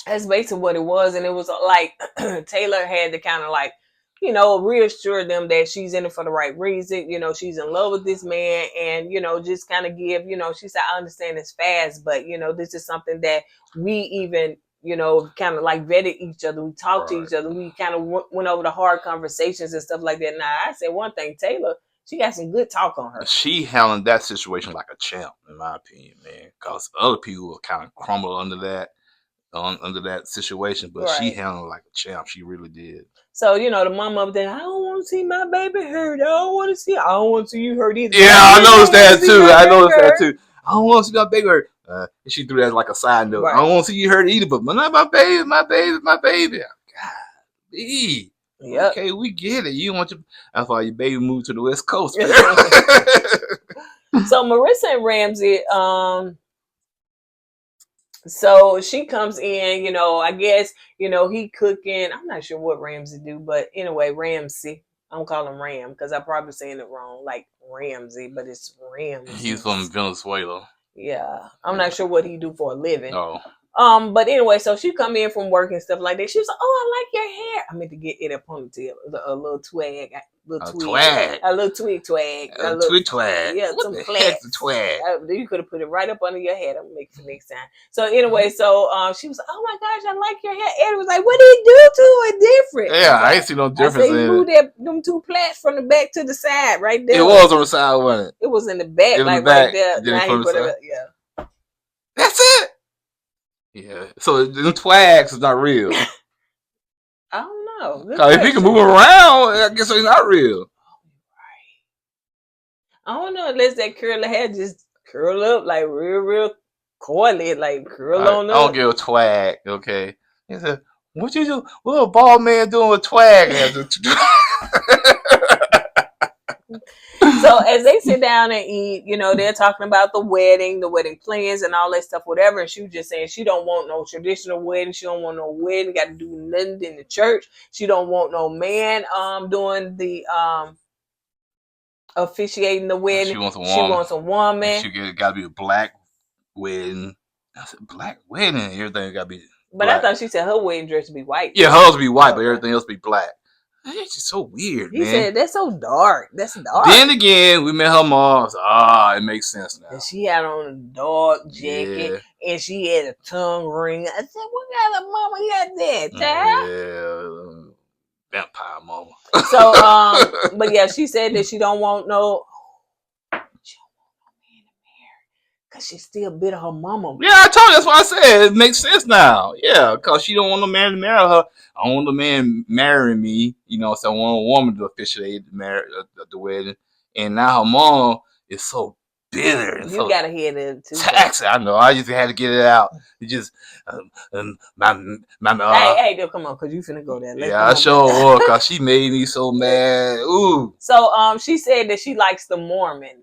that's basically what it was, and it was like Taylor had to kind of like, reassure them that she's in it for the right reason. She's in love with this man, and just kind of give. She said, I understand it's fast, but this is something that we even kind of like vetted each other. We talked to each other. We kind of went over the hard conversations and stuff like that. Now I said one thing, Taylor, she got some good talk on her. She handled that situation like a champ, in my opinion, man. Because other people were kind of crumbled under that situation, but she handled it like a champ. She really did. So, the mom up there, I don't want to see my baby hurt. I don't want to see you hurt either. Yeah, I noticed that too. I don't want to see my baby hurt. And she threw that like a side note. Right. I don't want to see you hurt either, but not my baby, my baby. God, yep. Okay, we get it. You want that's why your baby moved to the West Coast. So Marissa and Ramsey, so she comes in, I guess, he cooking. I'm not sure what Ramsey do, but anyway, Ramsey. I'm calling him Ram because I'm probably saying it wrong, like Ramsey, but it's Ramsey. He's from Venezuela. Yeah. I'm not sure what he do for a living. Oh. But anyway, so she come in from work and stuff like that. She was like, "Oh, I like your hair." I meant to get it a ponytail, a little twag, a little twig, a little twig twag, a twig twag. Yeah, what some the plaits. Heck's a twag? You could have put it right up under your head. I'm gonna make it for next time. So anyway, so she was like, "Oh my gosh, I like your hair." Eddie was like, "What did he do to it different?" Yeah, I ain't see no difference. I said, he moved them two plaits from the back to the side, right there. It was on the side, wasn't it? It was in the back, like right there. Now he put it, yeah. That's it. Yeah, so the twags is not real. I don't know. If he can move around, I guess it's not real. I don't know unless that curly hair just curl up like real coily, like curl on up. I don't give a twag, okay? He said, "What you do? What a bald man doing with twag?" So as they sit down and eat, they're talking about the wedding plans and all that stuff, whatever. And she was just saying she don't want no traditional wedding. She don't want no wedding. Got to do nothing in the church. She don't want no man doing the officiating the wedding. She wants a woman. She wants a woman. She got to be a black wedding. I said, black wedding, everything got to be But black. I thought she said her wedding dress would be white. Yeah, hers be white, but Okay. everything else be black. It's just so weird, He man. said that's so dark. That's dark. Then again, we met her mom. I said, it makes sense now. And she had on a dark jacket, and she had a tongue ring. I said, "What kind of mama got that, child?" Yeah, vampire mama. So, but yeah, she said that she don't want no man in marriage because she still bit of her mama. Yeah, I told you. That's what I said. It makes sense now. Yeah, because she don't want no man to marry her. I don't want the man marrying me. So I want a woman to officiate the wedding. And now her mom is so bitter and You so gotta hear that too. taxing. I know. I just had to get it out. It just hey, come on, cause you finna go there. I sure will, cause she made me so mad. Ooh. So she said that she likes the Mormon.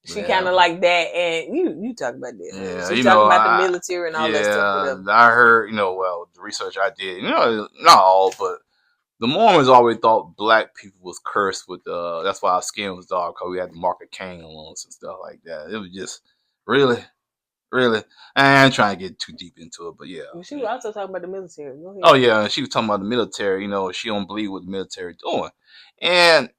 She Yeah. kind of like that, and you talk about this. Yeah, she talking about the military and all that stuff. Whatever. I heard, well, the research I did, not all, but the Mormons always thought black people was cursed with. That's why our skin was dark, because we had the mark of Cain on us and stuff like that. It was just really. I ain't trying to get too deep into it, but yeah. Well, she was also talking about the military. Go ahead. Oh yeah, she was talking about the military. She don't believe what the military doing, and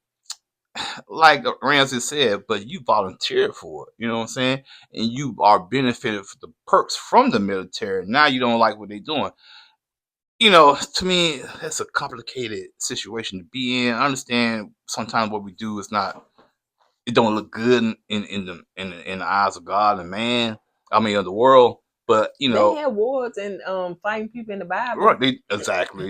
like Ramsey said, but you volunteered for it. You know what I'm saying? And you are benefited for the perks from the military. Now you don't like what they're doing. To me, that's a complicated situation to be in. I understand sometimes what we do is not. It don't look good in the eyes of God and man. I mean, of the world. But they have wars and fighting people in the Bible. Right? They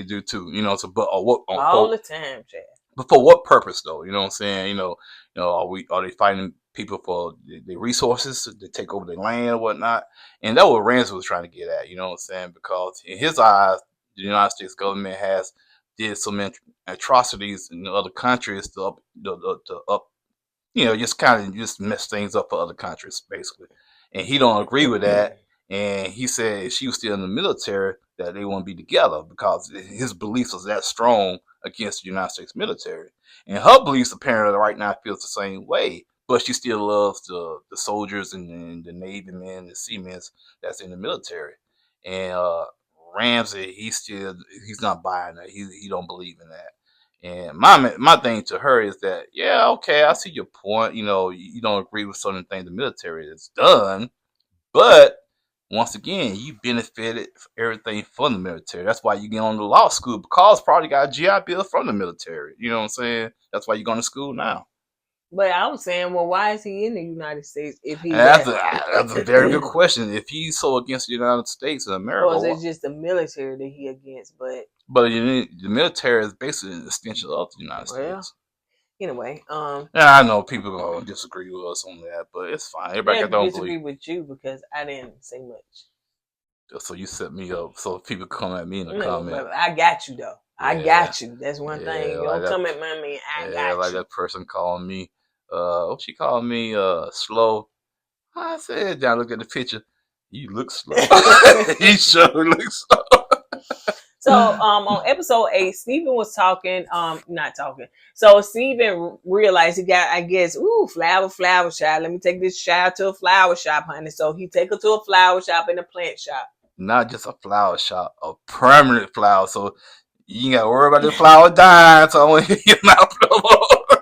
do too. So, but what all the time, Chad. But for what purpose, though? You know what I'm saying? Are they fighting people for the resources to take over their land or whatnot? And that's what Rance was trying to get at. You know what I'm saying? Because in his eyes, the United States government has did some atrocities in other countries to just kind of just mess things up for other countries, basically. And he don't agree with that. And he said if she was still in the military, that they won't be together because his beliefs was that strong against the United States military. And her beliefs apparently right now feels the same way, but she still loves the soldiers and the Navy men, the seamen that's in the military. And Ramsey, he's not buying that. He don't believe in that. And my thing to her is that, yeah, okay, I see your point. You don't agree with certain things the military has done, but once again, you benefited everything from the military. That's why you get on the law school, because probably got a GI Bill from the military. You know what I'm saying? That's why you're going to school now. But I was saying, well, why is he in the United States if he's that's a very good question. If he's so against the United States and America, or is it just the military that he against? But the military is basically an extension of the United States. Anyway, I know people are gonna disagree with us on that, but it's fine. Everybody don't disagree with you because I didn't say much. So you set me up so people come at me in the comment. I got you though. I got you. That's one thing. You don't come at me. I got you. Like that person calling me. She called me slow. I said, "Now look at the picture. You look slow. You sure look slow." So on episode 8, Stephen was talking, not talking. So Stephen realized he got, I guess, flower shop. Let me take this child to a flower shop, honey. So he take her to a flower shop and a plant shop. Not just a flower shop, a permanent flower. So you ain't got to worry about the flower dying. So I want to get my flower.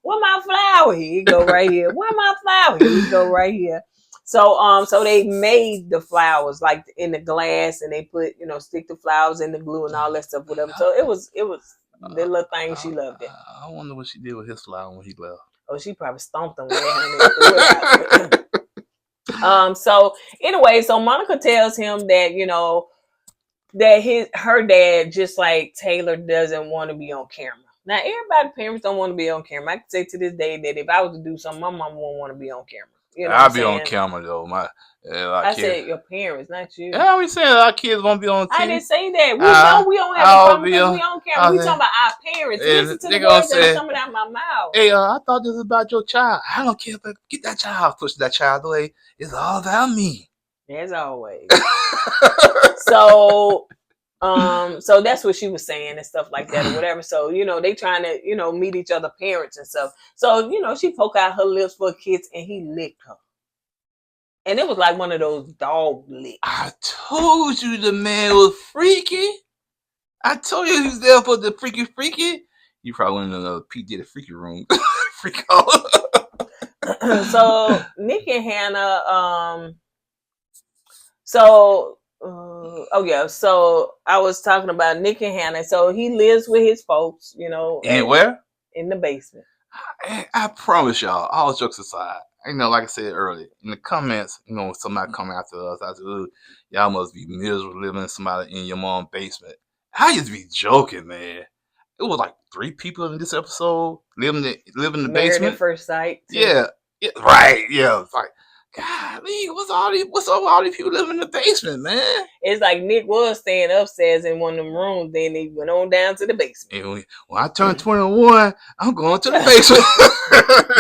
Where my flower? Here you go right here. Where my flower? Here you go right here. So so they made the flowers like in the glass, and they put stick the flowers in the glue and all that stuff, whatever. So it was the little thing. She loved it. I wonder what she did with his flower when he left. Oh, she probably stomped him. So anyway, so Monica tells him that that her dad, just like Taylor, doesn't want to be on camera. Now everybody's parents don't want to be on camera. I can say to this day that if I was to do something, my mom wouldn't want to be on camera. I'll be on camera though. I said your parents, not you. Yeah, we saying our kids won't be on TV. I didn't say that. We know we don't have a problem because we on camera. We talking about our parents. Listen to the words that are coming out of my mouth. Hey, I thought this was about your child. I don't care if I get that child, push that child away. It's all about me. As always. So that's what she was saying and stuff like that or whatever. So, they trying to, meet each other parents and stuff. So, she poked out her lips for kids and he licked her. And it was like one of those dog licks. I told you the man was freaky. I told you he was there for the freaky. You probably went in the P. Diddy freaky room. Freak out. So Nick and Hannah, so I was talking about Nick and Hannah. So he lives with his folks, And where? in the basement. I promise y'all, all jokes aside, like I said earlier, in the comments, when somebody come after us, I said, "Ooh, y'all must be miserable living in somebody in your mom's basement." I used to be joking, man. It was like 3 people in this episode living in the Married basement. at first sight. Too. Yeah, right. Yeah, it's like, golly, what's up with all these people living in the basement, man? It's like Nick was staying upstairs in one of them rooms, then he went on down to the basement. And when I turned 21, I'm going to the basement.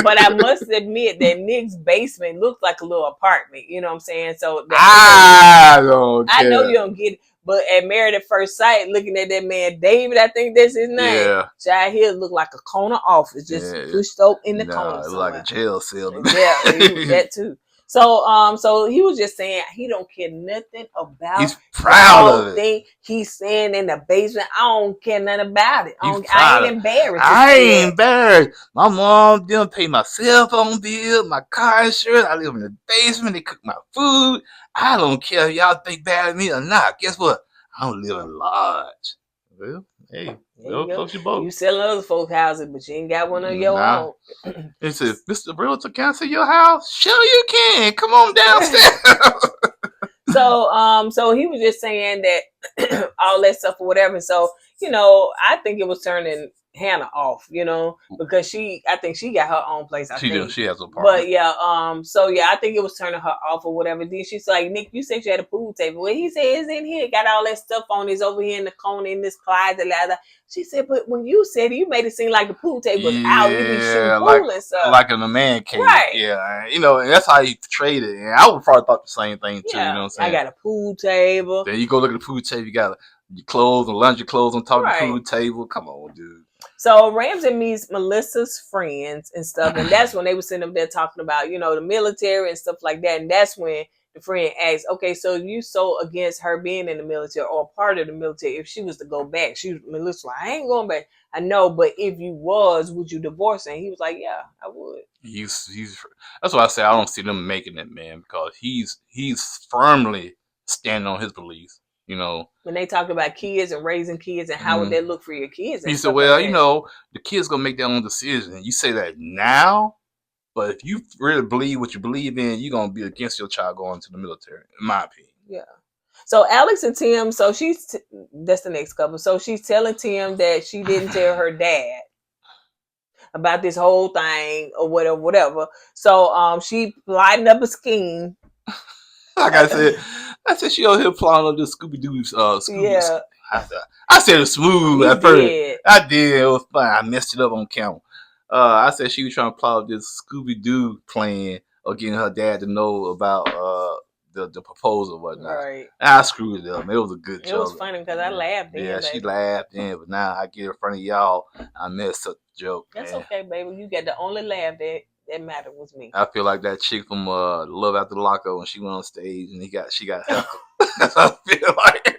But I must admit that Nick's basement looks like a little apartment. You know what I'm saying? So I don't care. I know you don't get it. But at Married at First Sight, looking at that man David, I think that's his name. Yeah. Child, he look like a corner office, just pushed up in the corner. It's like a jail cell. Yeah, that too. So he was just saying he don't care nothing about. He's proud of it. Thing he's saying in the basement, I don't care nothing about it. I ain't embarrassed. I ain't embarrassed. My mom didn't pay my cell phone bill, my car insurance. I live in the basement. They cook my food. I don't care if y'all think bad of me or not. Guess what? I don't live in large. Well, hey, you selling other folks' houses, but you ain't got one of your own. It says, Mr. Realtor, can I see your house? Sure you can. Come on downstairs. So he was just saying that all that stuff or whatever. So, I think it was turning Hannah off, because I think she got her own place. She has an apartment. But yeah, I think it was turning her off or whatever. Then she's like, Nick, you said you had a pool table. Well, he said it's in here. Got all that stuff on. It's over here in the corner in this closet. She said, but when you said it, you made it seem like the pool table was out. You be shooting pool and stuff. Like in a man cave. Right. Yeah. And that's how he portrayed it. And I would probably thought the same thing too. Yeah. You know what I'm saying? I got a pool table. Then you go look at the pool table. You got your clothes and laundry clothes on top of the pool table. Come on, dude. So Ramsey meets Melissa's friends and stuff, and that's when they were sitting up there talking about, the military and stuff like that. And that's when the friend asked, okay, so you so against her being in the military or part of the military if she was to go back? Melissa like, I ain't going back. I know, but if you was, would you divorce her? And he was like, yeah, I would. That's why I say I don't see them making it, man, because he's firmly standing on his beliefs. When they talk about kids and raising kids and how would that look for your kids? He said, well, the kids going to make their own decision. You say that now, but if you really believe what you believe in, you're going to be against your child going to the military, in my opinion. Yeah. So Alex and Tim, that's the next couple. So she's telling Tim that she didn't tell her dad about this whole thing or whatever. So she lightened up a scheme. Like I said she over here plotting on this Scooby-Doo. Yeah. I said it was smooth at first. I did. It was fun. I messed it up on camera. I said she was trying to plot this Scooby-Doo plan of getting her dad to know about the proposal and whatnot. Right. I screwed it up. It was a good joke. It was funny because I laughed then. Yeah, she laughed then, but now I get in front of y'all, I messed up the joke. That's okay, baby. You got the only laugh that mattered was me. I feel like that chick from Love After Lockup when she went on stage and she got heckled. That's how I feel like.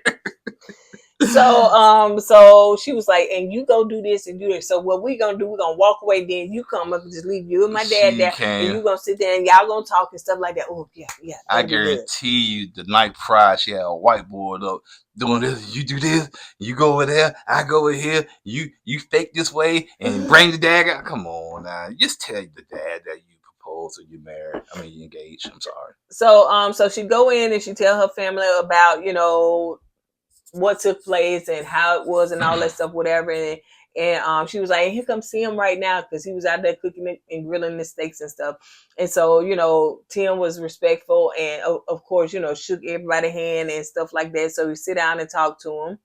So she was like, and you go do this and do this. So what we gonna do, we're gonna walk away, then you come up and just leave you and my dad there. And you gonna sit there and y'all gonna talk and stuff like that. Oh, yeah. I guarantee you the night prior she had a whiteboard up doing this. You do this, you go over there, I go over here, you fake this way and bring the dad out. Come on now. Just tell the dad that you proposed or you married. I mean you engaged. I'm sorry. So she go in and she tell her family about, what took place and how it was and all that stuff, whatever. And she was like, here come Tim right now, because he was out there cooking and grilling the steaks and stuff. And so, Tim was respectful and, of course, shook everybody's hand and stuff like that. So we sit down and talk to him.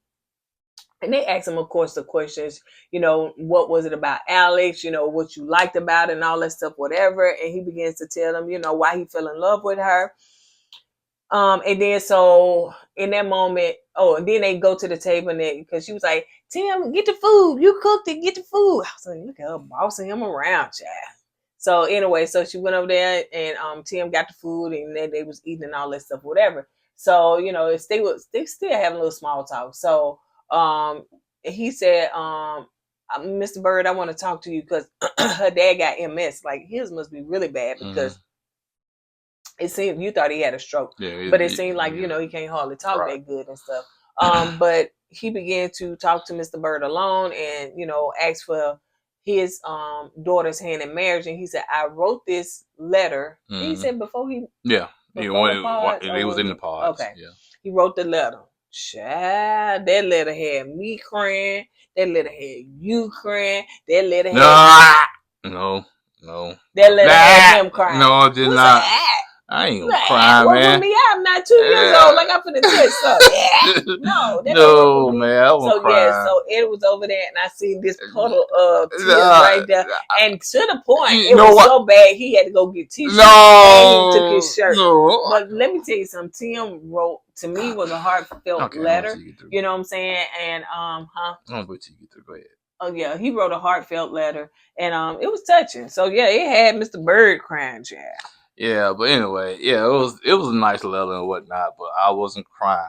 And they asked him, of course, the questions, what was it about Alex, what you liked about it and all that stuff, whatever. And he begins to tell them, why he fell in love with her. And then so in that moment, and then they go to the table and because she was like, Tim, get the food. You cooked it. Get the food. I was like, look at her bossing him around, child. So anyway, so she went over there and Tim got the food and then they was eating and all that stuff, whatever. So, they still having a little small talk. So he said, Mr. Bird, I want to talk to you because her dad got MS. Like his must be really bad because it seemed you thought he had a stroke. Yeah, but it seemed like, he can't hardly talk Right. that good and stuff. But he began to talk to Mr. Bird alone and, asked for his daughter's hand in marriage. And he said, I wrote this letter. He said before he Yeah. before the pods, They was in the pods. okay. Yeah. He wrote the letter. Child, that letter had me crying. That letter had you crying. That letter had No. that letter had him crying. No, it did What's not. that? I ain't gonna cry, man. Me, I'm not 2 years old. Like I'm finna touch something. No, that no, man. I won't so cry. yeah, so Ed was over there, and I seen this puddle of tears right there, and to the point, it was so bad he had to go get tissues. And he took his shirt. No. But let me tell you something. Tim wrote to me was a heartfelt letter. You know what I'm saying? And I'm gonna wait till you get through. Go ahead. Oh yeah, he wrote a heartfelt letter, and it was touching. So yeah, it had Mr. Bird crying, child. Yeah, but anyway, yeah, it was a nice letter and whatnot, but I wasn't crying.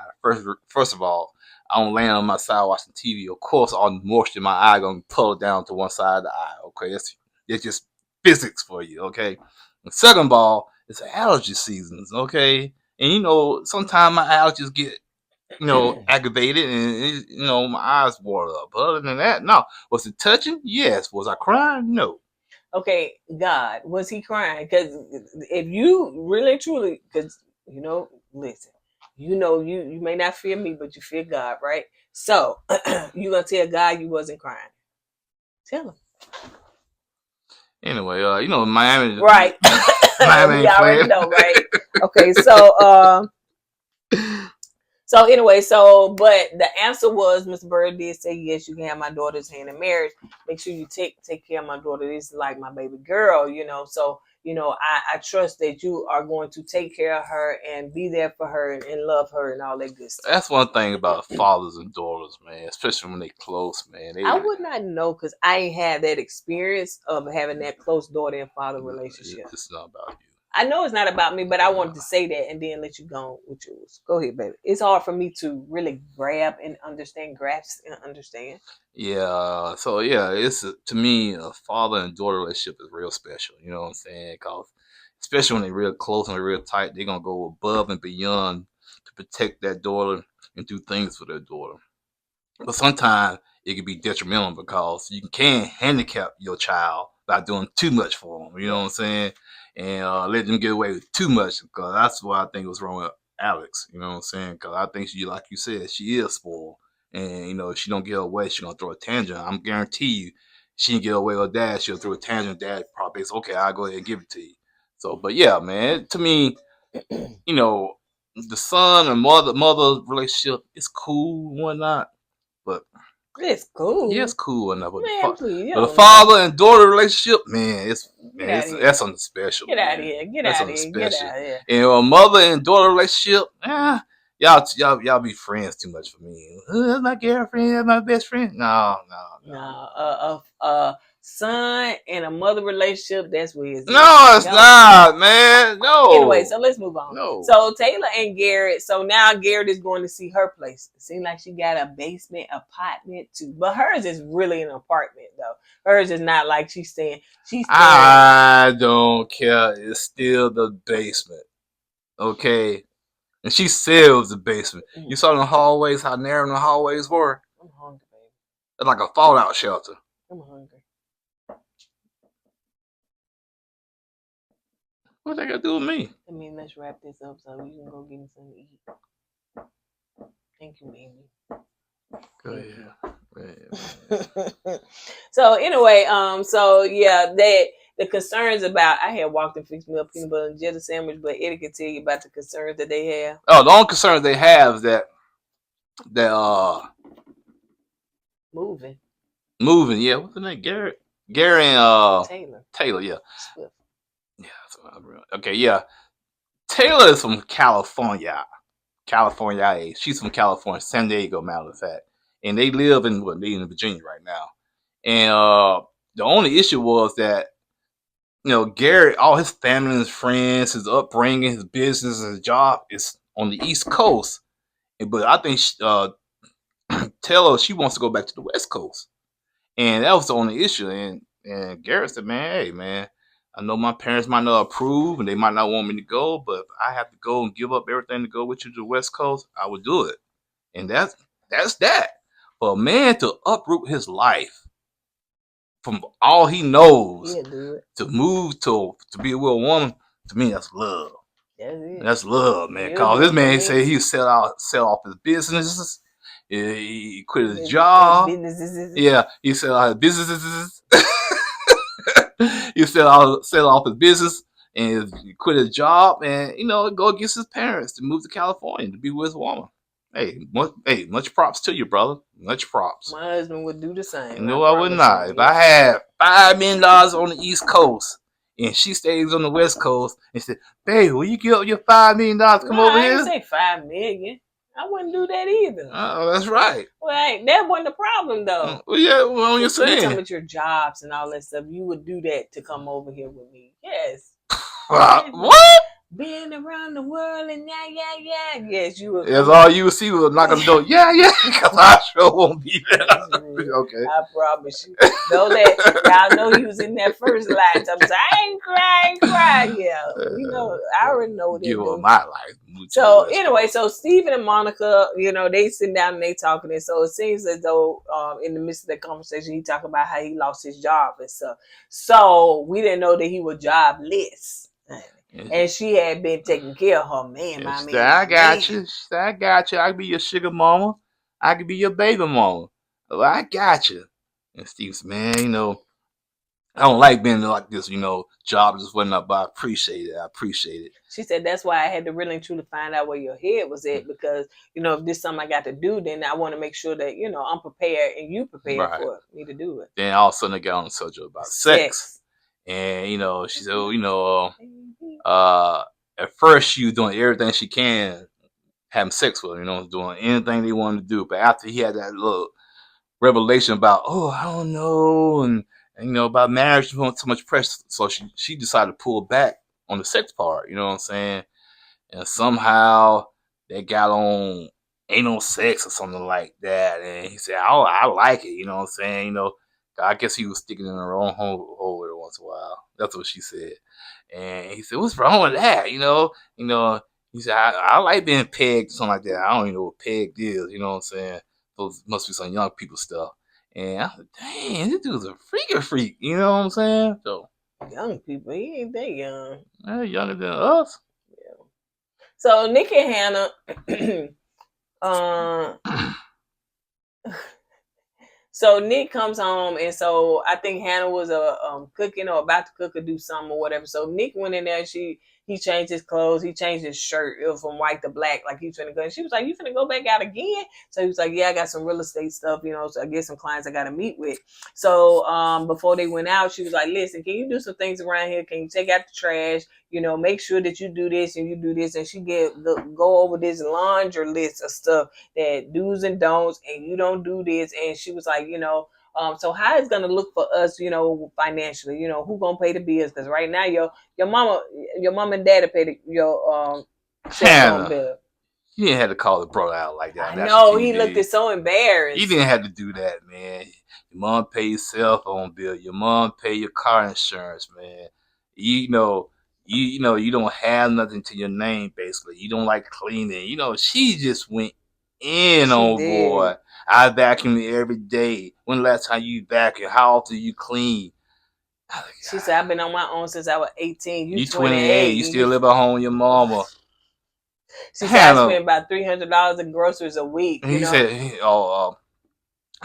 First of all, I'm laying on my side watching TV. Of course, all the moisture in my eye gonna pull down to one side of the eye. Okay, it's just physics for you. Okay, and second of all, it's allergy seasons. Okay, and sometimes my allergies get aggravated and my eyes water up. But other than that, no. Was it touching? Yes. Was I crying? No. Okay, God, was he crying? Because if you really truly, because listen, you may not fear me, but you fear God, right? So you gonna tell God you wasn't crying? Tell him. Anyway, Miami, right? Miami we already know, right? Okay, so So anyway, but the answer was Mr. Bird did say yes, you can have my daughter's hand in marriage. Make sure you take care of my daughter. This is like my baby girl, So I trust that you are going to take care of her and be there for her and love her and all that good stuff. That's one thing about fathers and daughters, man. Especially when they close, man. I would not know because I ain't had that experience of having that close daughter and father relationship. It's not about you. I know it's not about me, but I wanted to say that and then let you go with yours. Go ahead, baby. It's hard for me to really grasp and understand. Yeah. So yeah, it's to me a father and daughter relationship is real special. You know what I'm saying? Cause especially when they're real close and they're real tight, they're gonna go above and beyond to protect that daughter and do things for their daughter. But sometimes it can be detrimental because you can handicap your child by doing too much for them. You know what I'm saying? And let them get away with too much, because that's what I think was wrong with Alex. You know what I'm saying? Because I think she, like you said, she is spoiled, and if she don't get away, she gonna throw a tangent. I'm guarantee you, she can get away with dad. She'll throw a tangent. Dad probably says, "Okay, I'll go ahead and give it to you." So, but yeah, man, to me, the son and mother relationship is cool and whatnot, but it's cool. Yeah, it's cool enough. But please, the father and daughter relationship, man, that's something special. Get out of here. Get out of here. Get out of here. And a mother and daughter relationship, y'all be friends too much for me. That's my girlfriend, that's my best friend. No. Son and a mother relationship, that's where it's it's not, man. No. Anyway, so let's move on. No. So Taylor and Garrett, so now Garrett is going to see her place. It seems like she got a basement apartment too. But hers is really an apartment though. Hers is not like she's staying. I don't care. It's still the basement. Okay. And she said it was the basement. Mm-hmm. You saw in the hallways how narrow the hallways were? I'm hungry, baby. It's like a fallout shelter. I'm hungry. What they got to do with me? I mean, let's wrap this up so we can go get me something to eat. Thank you, baby. Go ahead. So anyway, so yeah, the concerns about I had walked and fixed me a peanut butter and jelly sandwich, but Eddie can tell you about the concerns that they have. Oh, the only concerns they have is that moving. Yeah, what's the name? Gary and Taylor, yeah. Swift. Yeah, okay, yeah. Taylor is from California. She's from California, San Diego, matter of fact. And they live in Virginia right now. And the only issue was that Garrett, all his family and his friends, his upbringing, his business, his job is on the East Coast. But I think Taylor, she wants to go back to the West Coast. And that was the only issue. And Garrett said, man, hey, man, I know my parents might not approve and they might not want me to go, but if I have to go and give up everything to go with you to the West Coast, I would do it. And that's that. For a man to uproot his life from all he knows to move to be with a woman, to me, that's love. That's love, man. Because this man said he sell off his businesses. He quit his job. Yeah, he sell out his businesses. He sell off his business and he quit his job and go against his parents to move to California to be with his woman. Hey, much props to you, brother. Much props. My husband would do the same. No, I would not. If I had $5 million on the East Coast and she stays on the West Coast and said, "Babe, will you give up your $5 million to come over here?" I didn't say $5 million. I wouldn't do that either. Oh, that's right. Well, that wasn't the problem, though. Well, yeah, well, you're saying. You're talking about your jobs and all that stuff. You would do that to come over here with me. Yes. What? Being around the world and yeah. Yes, you would. That's all you would see was knock on the door. Yeah, because I sure won't be there. Okay. I promise you. Know that y'all know he was in that first line. I'm saying, I ain't crying. Yeah. I already know what give up my life. So anyway, so Stephen and Monica, they sit down and they talking, and so it seems as though in the midst of that conversation, he talking about how he lost his job and stuff. So we didn't know that he was jobless. And she had been taking care of her man. I got you. I got you. I could be your sugar mama. I could be your baby mama. Well, I got you. And Steve said, man, I don't like being like this, job just wasn't up, but I appreciate it. She said, that's why I had to really and truly find out where your head was at, because, if this is something I got to do, then I want to make sure that, I'm prepared and you prepared for me to do it. Then all of a sudden they got on the subject about sex. And, she said, at first she was doing everything she can, having sex with him, doing anything they wanted to do. But after he had that little revelation about, I don't know, and about marriage, too much pressure. So she decided to pull back on the sex part, you know what I'm saying? And somehow they got on anal sex or something like that. And he said, I like it, you know what I'm saying? I guess he was sticking in the wrong hole every once in a while. That's what she said. And he said, what's wrong with that? He said, I like being pegged, something like that. I don't even know what pegged is, you know what I'm saying? Those must be some young people stuff. And I said, dang, this dude's a freak, you know what I'm saying? So young people, he ain't that young. Younger than us. Yeah. So Nick and Hannah, so Nick comes home, and so I think Hannah was cooking or about to cook or do something or whatever. So Nick went in there and he changed his clothes. He changed his shirt. It was from white to black, like he was finna go. And she was like, you finna go back out again? So he was like, yeah, I got some real estate stuff, so I get some clients I got to meet with. So before they went out, she was like, listen, can you do some things around here? Can you take out the trash? Make sure that you do this and you do this. And she go over this laundry list of stuff that do's and don'ts, and you don't do this. And she was like, so how it's gonna look for us, financially, who gonna pay the bills? Because right now your mama and daddy pay your cell phone bill. You didn't have to call the brother out like that. No, he looked so embarrassed. You didn't have to do that, man. Your mom pay your cell phone bill. Your mom pay your car insurance, man. You don't have nothing to your name, basically. You don't like cleaning. She just went in on boy. I vacuum every day. When the last time you vacuum? How often you clean? She said, I've been on my own since I was 18. You 28. You still live at home with your mama. She said, I spend about $300 in groceries a week. He said,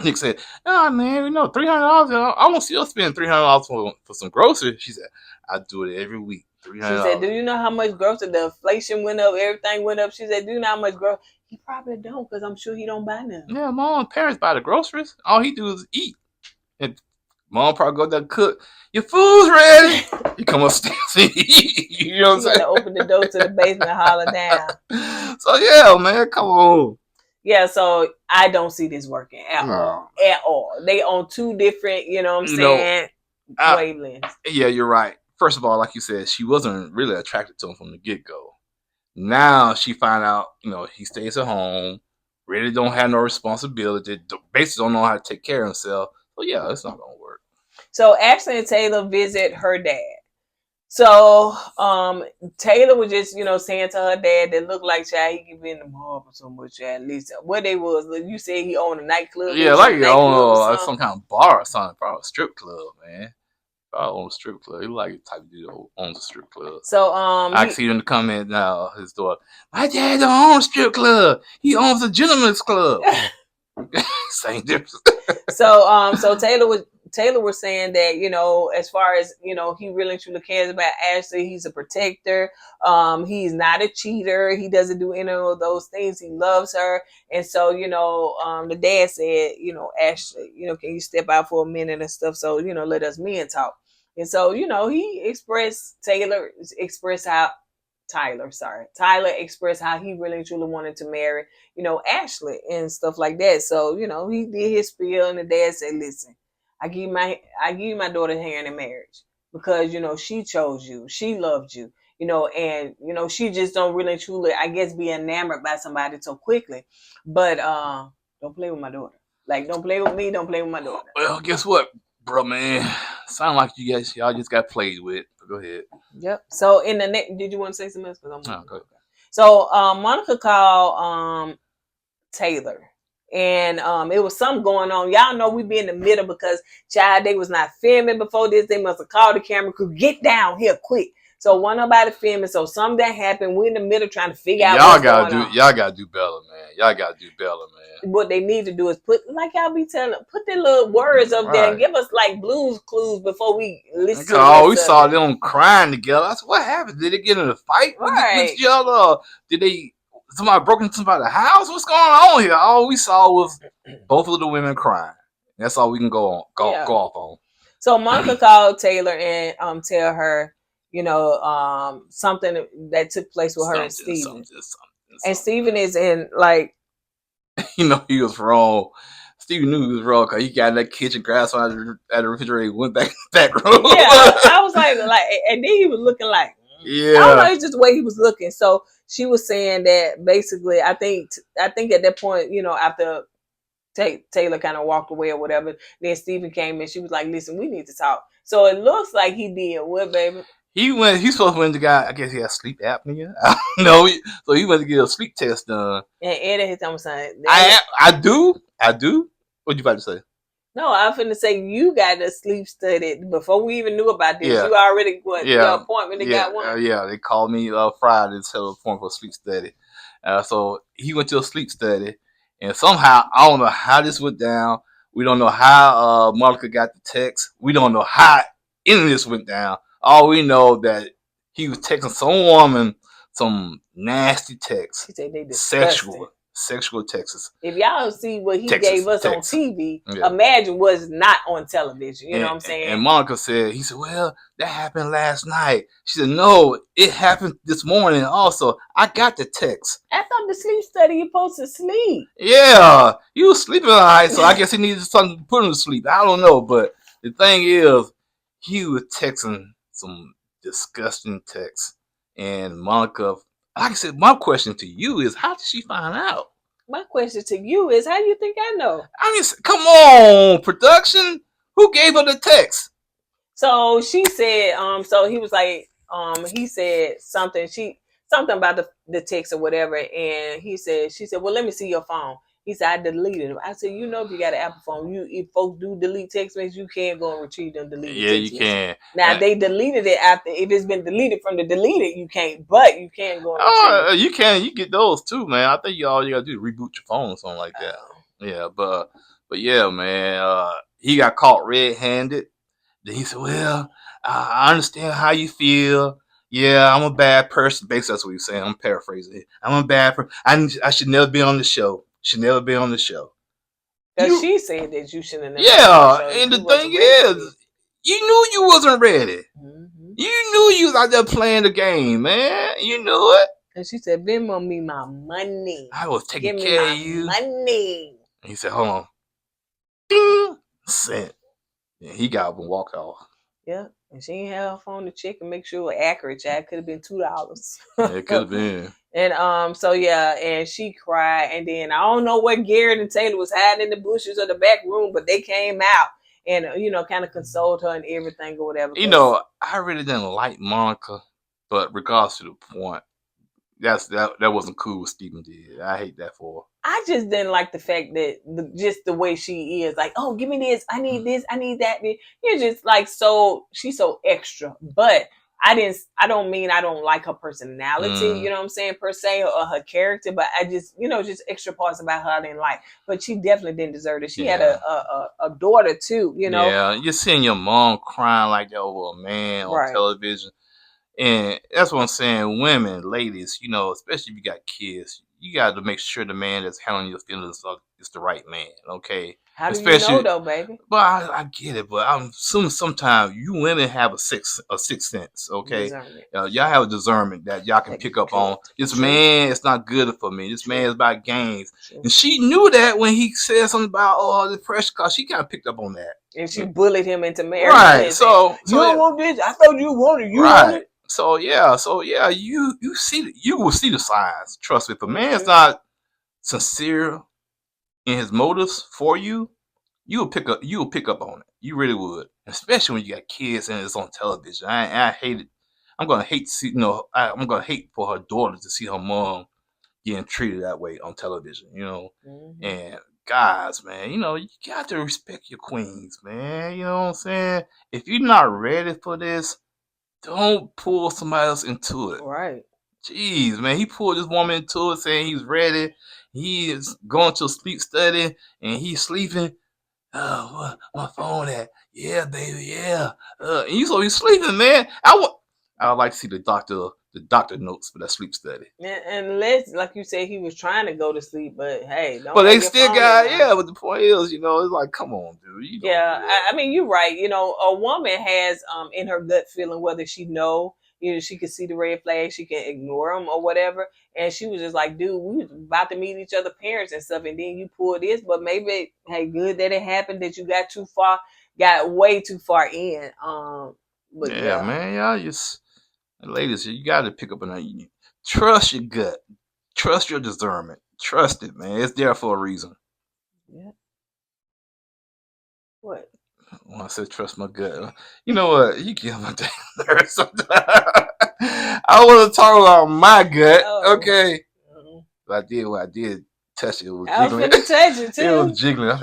Nick said, man, $300. I won't still spend $300 for some groceries. She said, I do it every week. $300. She said, do you know how much grocery, the inflation went up, everything went up? She said, do you know how much grocery? He probably don't, because I'm sure he don't buy none. Yeah, mom and parents buy the groceries. All he do is eat. And mom probably go there and cook. Your food's ready. You come upstairs and eat. You know what I'm saying? You gotta open the door to the basement and holler down. So yeah, man, come on. Yeah, so I don't see this working at all. At all. They on two different, wavelengths. Yeah, you're right. first of all, like you said, she wasn't really attracted to him from the get go. Now she find out, he stays at home, really don't have no responsibility, basically don't know how to take care of himself. So yeah, it's not gonna work. So Ashley and Taylor visit her dad. So Taylor was just, saying to her dad that looked like child he could be in the mall for so much, child. At least what they was, you said he owned a nightclub. Yeah, like he owned some kind of bar or something, probably a strip club, man. Probably owned a strip club. He like the type of dude who owns a strip club. So I see you in the comment now. His daughter, my dad don't own a strip club. He owns a gentleman's club. Same difference. So Taylor was saying that, as far as, he really and truly cares about Ashley. He's a protector. He's not a cheater. He doesn't do any of those things. He loves her. And so, the dad said, Ashley, can you step out for a minute and stuff? So, let us men talk. And so, Tyler expressed how he really and truly wanted to marry, Ashley and stuff like that. So, he did his spiel, and the dad said, listen, I give you my daughter's hand in marriage because, she chose you. She loved you, and, she just don't really and truly, I guess, be enamored by somebody so quickly. But don't play with my daughter. Like, don't play with me. Don't play with my daughter. Well, guess what, bro, man? Sound like y'all just got played with. Go ahead. Yep. So in the next, did you want to say something else? Go ahead. So Monica called Taylor. And it was something going on. Y'all know we be in the middle because child, they was not filming before this. They must have called the camera crew, get down here quick. So wasn't nobody filming. So something that happened. We in the middle trying to figure out what's going on. Y'all gotta do better, man. What they need to do is put their little words up there and give us like Blues Clues before we listen to it. We saw them crying together. I said, what happened? Did they get in a fight with each other? Did somebody broke into somebody's house? What's going on here? All we saw was both of the women crying. That's all we can go off on. So Monica called Taylor and tell her, something that took place with her and Steven. And Steven is in like, he was wrong. Steven knew he was wrong because he got in that kitchen, grass out of the refrigerator, went back room. Yeah, I was like, and then he was looking like, I don't know, it's just the way he was looking. So she was saying that basically, I think at that point, after Taylor kind of walked away or whatever, then Steven came and she was like, listen, we need to talk. So it looks like he did what, baby? He's supposed to win the guy, I guess he has sleep apnea. I don't know. So he went to get a sleep test done. And Eddie hit him saying, I do. What you about to say? No, I'm finna say you got a sleep study before we even knew about this. Yeah. You already your appointment. They got one. They called me Friday to set an appointment for a sleep study. So he went to a sleep study, and somehow I don't know how this went down. We don't know how Monica got the text. We don't know how any of this went down. All we know that he was texting some woman some nasty texts. She said they disgusting. Sexual texts. If y'all see what he gave us on TV, imagine what's not on television. You know what I'm saying? And Monica said, well, that happened last night. She said, no, it happened this morning also. I got the text. I thought the sleep study, you're supposed to sleep. Yeah, he was sleeping all right, so I guess he needed something to put him to sleep. I don't know, but the thing is, he was texting some disgusting texts. And Monica, like I said, my question to you is, how did she find out? My question to you is, how do you think I know? I mean, come on, production. Who gave her the text? So she said, so he was like, he said something about the text or whatever. And she said, well, let me see your phone. He said, I deleted them. I said, if you got an Apple phone, if folks do delete text messages, you can't go and retrieve them deleted text messages. Yeah, you can. Now, they deleted it after. If it's been deleted from the deleted, you can't. But you can go and retrieve it. You can. You get those too, man. I think all you got to do is reboot your phone or something like that. Yeah, but yeah, man. He got caught red-handed. Then he said, well, I understand how you feel. Yeah, I'm a bad person. Basically, that's what he's saying. I'm paraphrasing it. I'm a bad person. I should never be on the show. Should never be on the show. Because she said that you shouldn't have. Yeah, and the thing is, you knew you wasn't ready. Mm-hmm. You knew you was out there playing the game, man. You knew it. And she said, Venmo me my money. I was taking care of you. Money. And he said, hold on. Ding! Sent. And he got up and walked off. Yeah. And she didn't have her phone to check and make sure it was accurate, child. Could have been $2. It could have been. And so yeah, and she cried, and then I don't know where Garrett and Taylor was hiding in the bushes of the back room, but they came out and kind of consoled her and everything or whatever. I really didn't like Monica, but regardless to the point, that wasn't cool what Stephen did. I hate that for her. I just didn't like the fact that just the way she is, like, oh, give me this, I need this, I need that. You're just like she's so extra. But I don't mean I don't like her personality, you know what I'm saying, per se, or her character, but I just, just extra parts about her I didn't like. But she definitely didn't deserve it. She had a daughter too, Yeah, you're seeing your mom crying like that over a man on television. And that's what I'm saying. Women, ladies, especially if you got kids, you got to make sure the man that's handling your feelings is the right man, okay? How do you know, though, baby? But I get it, but I'm assuming sometimes you women have a sixth sense, okay? Y'all have a discernment that y'all can pick up on. This man is not good for me. This man is about games. And she knew that when he said something about depression, because she kind of picked up on that. And she bullied him into marriage. Right, so you don't want this? I thought you wanted. You want it? So yeah, you will see the signs. Trust me, if a man's not sincere in his motives for you, you'll pick up on it. You really would, especially when you got kids and it's on television. I hate it. I'm gonna hate to see, I'm gonna hate for her daughter to see her mom getting treated that way on television. And guys, man, you got to respect your queens, man. You know what I'm saying? If you're not ready for this, don't pull somebody else into it. Right. Jeez, man. He pulled this woman into it saying he's ready. He is going to a sleep study and he's sleeping. Oh, my phone at? Yeah, baby, yeah. And he's sleeping, man. I would like to see the doctor notes for that sleep study. Unless, like you said, he was trying to go to sleep, but hey, don't. But they still got But the point is, it's like, come on, dude. I mean, you're right. A woman has in her gut feeling whether she know. She could see the red flags, she can ignore them or whatever. And she was just like, dude, we was about to meet each other's parents and stuff, and then you pull this. But maybe, hey, good that it happened, that you got way too far in. But yeah, man, y'all ladies, you got to pick up on that. Trust your gut. Trust your discernment. Trust it, man. It's there for a reason. Yeah. What? When I said trust my gut, you know what? You get my damn sometimes. I want to talk about my gut, okay? But I did what I did. Touch it. It was jiggling. I was finna touch it too. It was jiggling.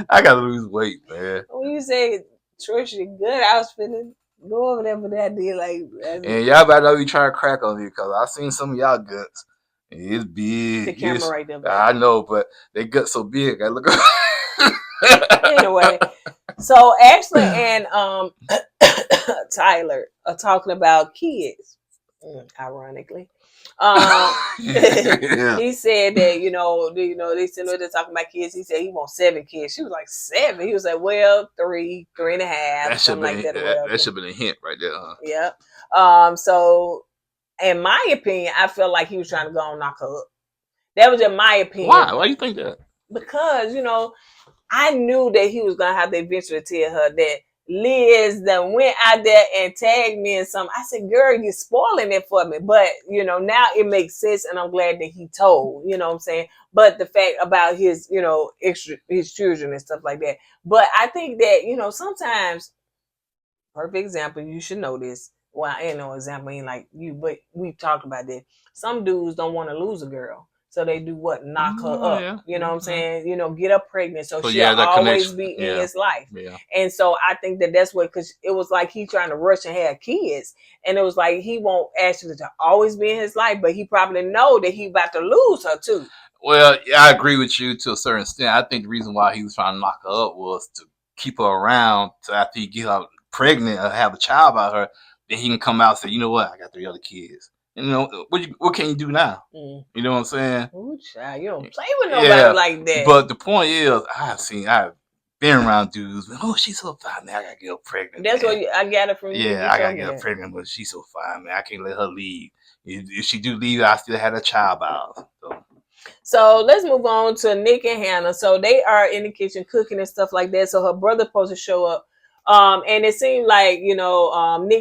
I got to lose weight, man. When you say trust your gut, I was finna go over there, but I did and y'all better not be trying to crack on me because I seen some of y'all guts. It's big. The camera right there. Baby. I know, but they gut so big. I look. Anyway, so Ashley and Tyler are talking about kids. Ironically, he said that they said they're talking about kids. He said he wants 7 kids. She was like 7. He was like, well, 3, 3.5, something like that. That should have been a hint right there. Huh? Yeah. So, in my opinion, I felt like he was trying to go and knock her up. That was in my opinion. Why? Why do you think that? Because I knew that he was gonna have to eventually tell her that Liz that went out there and tagged me in something. I said, girl, you're spoiling it for me. But, now it makes sense, and I'm glad that he told, you know what I'm saying? But the fact about his, his children and stuff like that. But I think that, sometimes, perfect example, you should know this. Well, I ain't no example, ain't like you, but we've talked about that. Some dudes don't want to lose a girl. So they do what? Knock her up. Yeah. You know what I'm saying? Get her pregnant so she'll always be in his life. Yeah. And so I think that's what, because it was like he trying to rush and have kids. And it was like he won't actually to always be in his life, but he probably know that he about to lose her too. Well, yeah, I agree with you to a certain extent. I think the reason why he was trying to knock her up was to keep her around to after he get her pregnant or have a child by her, then he can come out and say, you know what? I got 3 other kids. What can you do now? You know what I'm saying? Ooh, child, you don't play with nobody like that. But the point is, I've been around dudes. Oh, she's so fine, man. I gotta get her pregnant. That's what I got it from you. Yeah, I gotta get her pregnant, but she's so fine, man. I can't let her leave. If she do leave, I still have a child by her. So let's move on to Nick and Hannah. So they are in the kitchen cooking and stuff like that. So her brother supposed to show up And it seemed like, Nick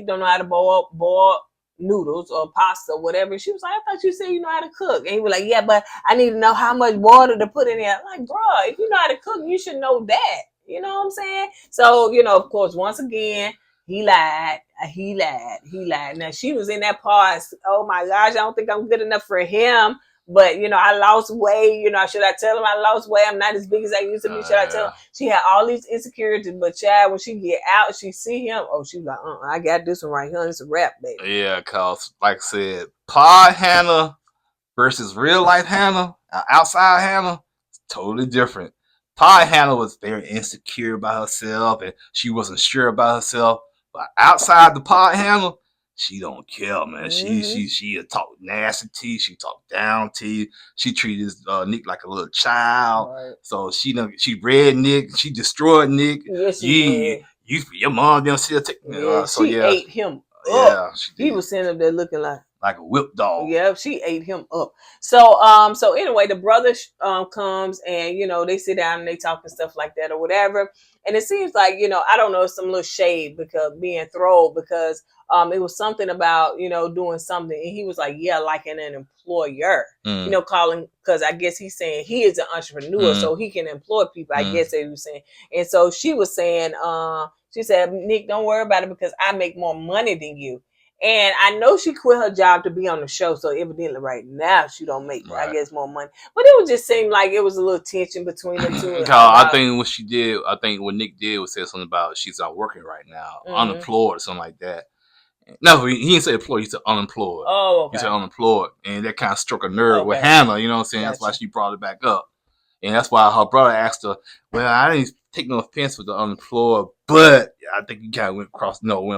don't know how to boil noodles or pasta or whatever. She was like, I thought you said you know how to cook. And he was like, yeah, but I need to know how much water to put in there. I'm like, bro, if you know how to cook, you should know that. You know what I'm saying? So, of course, once again, he lied. He lied. Now, she was in that part. Oh my gosh, I don't think I'm good enough for him. But, I lost weight. Should I tell him I lost weight? I'm not as big as I used to be. Should I tell him? She had all these insecurities. But, child, when she get out, she see him. Oh, she's like, I got this one right here. It's a wrap, baby. Yeah, because, like I said, pod Hannah versus real life Hannah, outside Hannah, it's totally different. Pod Hannah was very insecure about herself, and she wasn't sure about herself. But outside the pod Hannah, she don't care, man. Mhm. She talk nasty to you. She talk down to you. She treated Nick like a little child. Right. So she read Nick. She destroyed Nick. Yes, she did. Your mom didn't see her take. Yeah, So she yeah, ate him up. yeah, she did. He was sitting up there looking like a whip dog. Yeah, she ate him up. So anyway, the brother comes and they sit down and they talk and stuff like that or whatever. And it seems like I don't know, some little shade because being thrown because it was something about doing something, and he was like, yeah, like an employer, calling, because I guess he's saying he is an entrepreneur, so he can employ people. I guess they were saying, and so she was saying, she said, Nick, don't worry about it because I make more money than you. And I know she quit her job to be on the show, so evidently right now she don't make, I guess, more money. But it would just seem like it was a little tension between the two. I think what Nick did was say something about she's not working right now, unemployed or something like that. No, he didn't say employed, he said unemployed. Oh, okay. He said unemployed. And that kind of struck a nerve with Hannah, you know what I'm saying? Gotcha. That's why she brought it back up. And that's why her brother asked her, well, I didn't take no offense with the unemployed, but I think you kind of went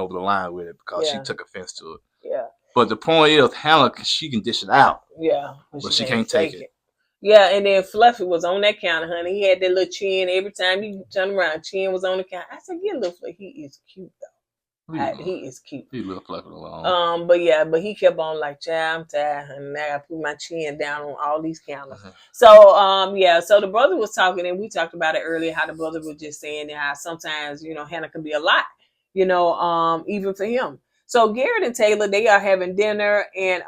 over the line with it because she took offense to it. Yeah. But the point is, Hannah, she can dish it out. Yeah. But she can't take it. Yeah, and then Fluffy was on that counter, honey. He had that little chin. Every time you turn around, chin was on the counter. I said, get little Fluffy. He is cute, though. He is cute. He looked like it alone. But he kept on like, child, I'm tired, and now I put my chin down on all these counters. So, so the brother was talking, and we talked about it earlier, how the brother was just saying how sometimes, Hannah can be a lot, even for him. So Garrett and Taylor, they are having dinner, and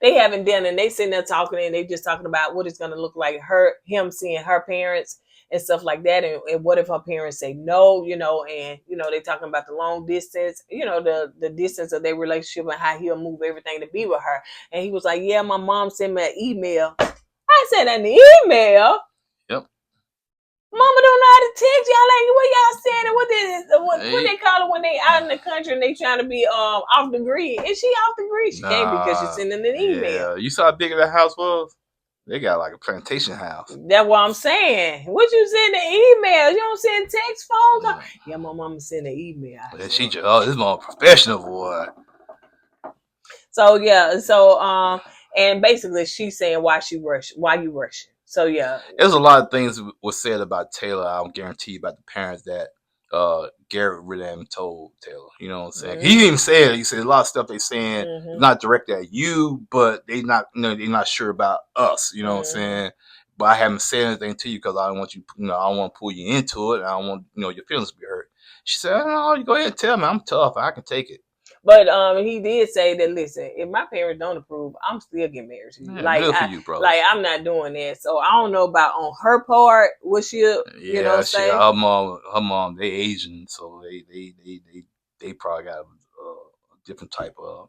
they sitting there talking, and they just talking about what it's going to look like him seeing her parents and stuff like that, and what if her parents say no, and they talking about the long distance, the distance of their relationship and how he'll move everything to be with her. And he was like, yeah, my mom sent me an email. I said, an email? Yep. Mama don't know how to text y'all. Like, what y'all saying? What they call it when they out in the country and they trying to be off the grid? Is she off the grid? She can't because she's sending an email. Yeah. You saw how big that house was? They got like a plantation house. That's what I'm saying. What you send the email? You don't send text, phone call? Yeah, my mama sent an email. But she just, this more professional, boy. So and basically she's saying why you rushing. So yeah, there's a lot of things was said about Taylor. I don't guarantee you about the parents that Garrett really haven't told Taylor. You know what I'm saying? He even said, he said a lot of stuff they saying not directed at you, but they're not sure about us. You know what I'm saying? But I haven't said anything to you because I don't want you. I don't want to pull you into it. I don't want your feelings to be hurt. She said, "No, you go ahead and tell me. I'm tough. I can take it." But he did say that, listen, if my parents don't approve, I'm still getting married to you. Yeah, good for you, bro. Like, I'm not doing that. So I don't know about on her part what she'll, say. Her mom, they Asian, so they probably got a different type of.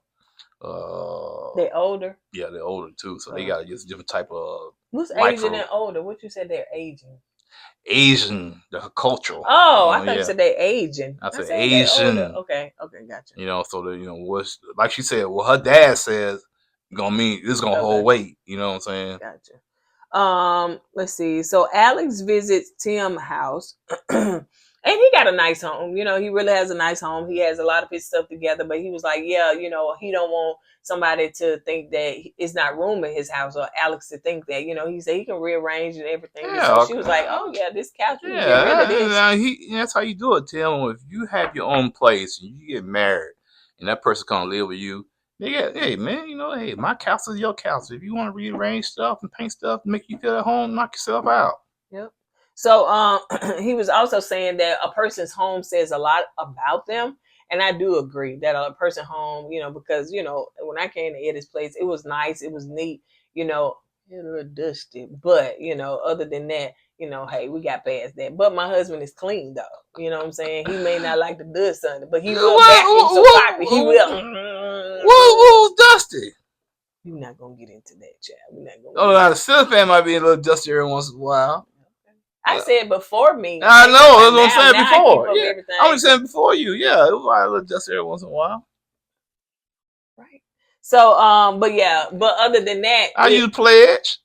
They're older. Yeah, they're older too, so they got just different type of. What's Asian and older? What you said they're Asian? Asian, the cultural. Oh, I thought you said they Asian. I said Asian. Okay, gotcha. So that what's like she said, what her dad says gonna mean it's gonna hold weight. You know what I'm saying? Gotcha. Let's see. So Alex visits Tim's house. And he got a nice home. He really has a nice home. He has a lot of his stuff together, but he was like, yeah, he don't want somebody to think that it's not room in his house, or Alex to think that, he said he can rearrange and everything. Yeah, so she was like, oh yeah, this couch, you can get rid of this. That's how you do it, Tim. If you have your own place and you get married and that person come live with you, hey man, hey, my couch is your couch. If you want to rearrange stuff and paint stuff and make you feel at home, knock yourself out. Yep. So he was also saying that a person's home says a lot about them. And I do agree that a person home, because when I came to Eddie's place, it was nice, it was neat, it was a little dusty, but other than that, hey, we got past that. But my husband is clean though. You know what I'm saying? He may not like the dust on it, but he will vacuum so poppy. He will. What was dusty? We're not gonna get into that, child. We're not gonna. Oh, now the ceiling fan might be a little dusty every once in a while. I said before me. I know, that's what I'm saying now before. I Yeah, I'm just saying before you. Yeah, it was like a little dusty every once in a while. Right. So, but other than that, I use pledge.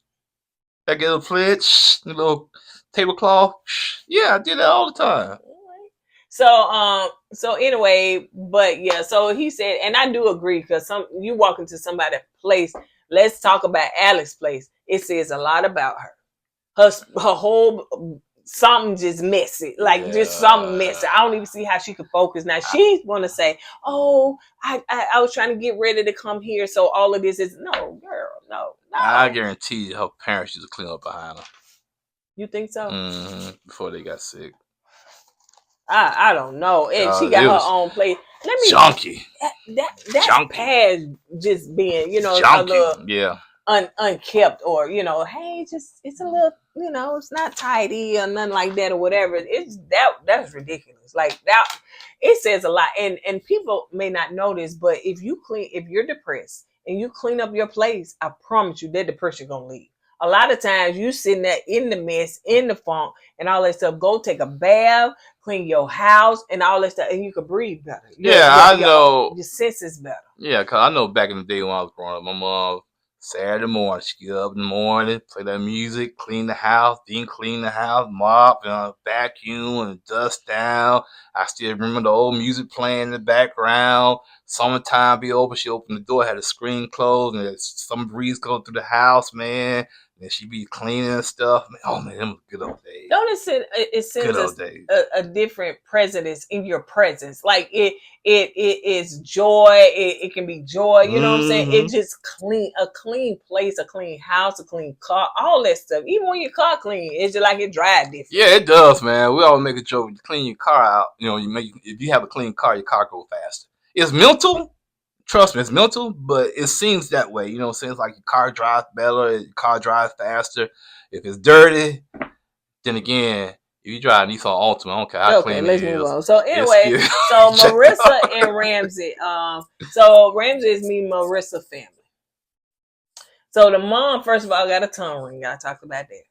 I get a pledge, a little tablecloth. Yeah, I did that all the time. So anyway, but yeah, so he said, and I do agree, because you walk into somebody's place. Let's talk about Alex's place. It says a lot about her. Her whole something just messy, like just something messy. I don't even see how she could focus. Now she want to say, "Oh, I was trying to get ready to come here, so all of this is no, girl, no." I guarantee you, her parents used to clean up behind her. You think so? Before they got sick. I don't know. And she got her own place. Junky. That's junky. past just being, junky. a little yeah. Unkept, or hey, just it's a little, it's not tidy or nothing like that or whatever. It's that's ridiculous. Like that, it says a lot. And people may not notice, but if you're depressed and you clean up your place, I promise you that depression gonna leave. A lot of times you sitting there in the mess, in the funk, and all that stuff. Go take a bath, clean your house, and all that stuff, and you can breathe better. I know. Your senses better. Yeah, because I know back in the day when I was growing up, my mom, Saturday morning, she get up in the morning, play that music, clean the house, then clean the house, mop, and vacuum, and dust down. I still remember the old music playing in the background. Summertime be open, she opened the door, had the screen closed, and some breeze going through the house, man. And she be cleaning and stuff. Man, oh man, them was good old days. Don't it sends a different presence in your presence. Like it is joy. It can be joy. You know what I'm saying? It just a clean place, a clean house, a clean car, all that stuff. Even when your car clean, it's just like it drives different. Yeah, it does, man. We always make a joke. You clean your car out. If you have a clean car, your car goes faster. It's mental. Trust me, it's mental, but it seems that way. You know what I'm saying? It's like your car drives better, your car drives faster. If it's dirty, then again, if you drive Nissan Altima, I don't care how clean it is. Let's move on. So anyway, so Marissa and Ramsey. So Ramsey is me, Marissa family. So the mom, first of all, got a tongue ring. I talked about that.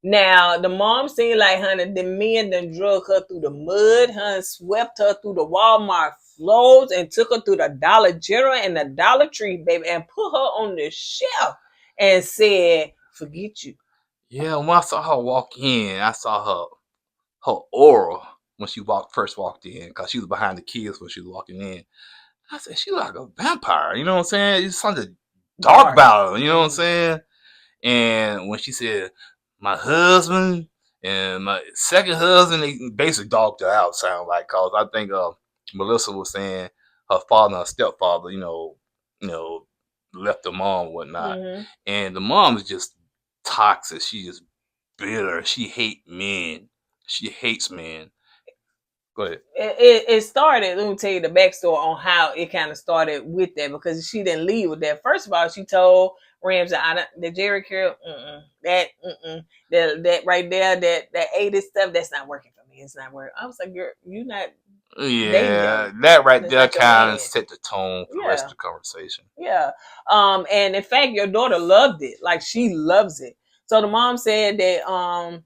Now, the mom seemed like, honey, the men done drug her through the mud, honey, swept her through the Walmart floors and took her through the Dollar General and the Dollar Tree, baby, and put her on the shelf and said, forget you. Yeah, when I saw her walk in, I saw her aura when she first walked in, because she was behind the kids when she was walking in. I said, she like a vampire, you know what I'm saying? It's something dark about her, you know what I'm saying? And when she said, my husband and my second husband, they basically dogged her out, sound like, because I think Melissa was saying her father and her stepfather, left the mom and whatnot. And the mom is just toxic. She just bitter. She hates men. She hates men. Go ahead. It started, let me tell you the backstory on how it kind of started with that, because she didn't leave with that. First of all, she told Ramsey, the Jerry Curl, that right there, that 80s stuff, that's not working for me. It's not working. I was like, you're not. Yeah, that right there kind of set the tone for the rest of the conversation. Yeah. And in fact, your daughter loved it. Like, she loves it. So the mom said that,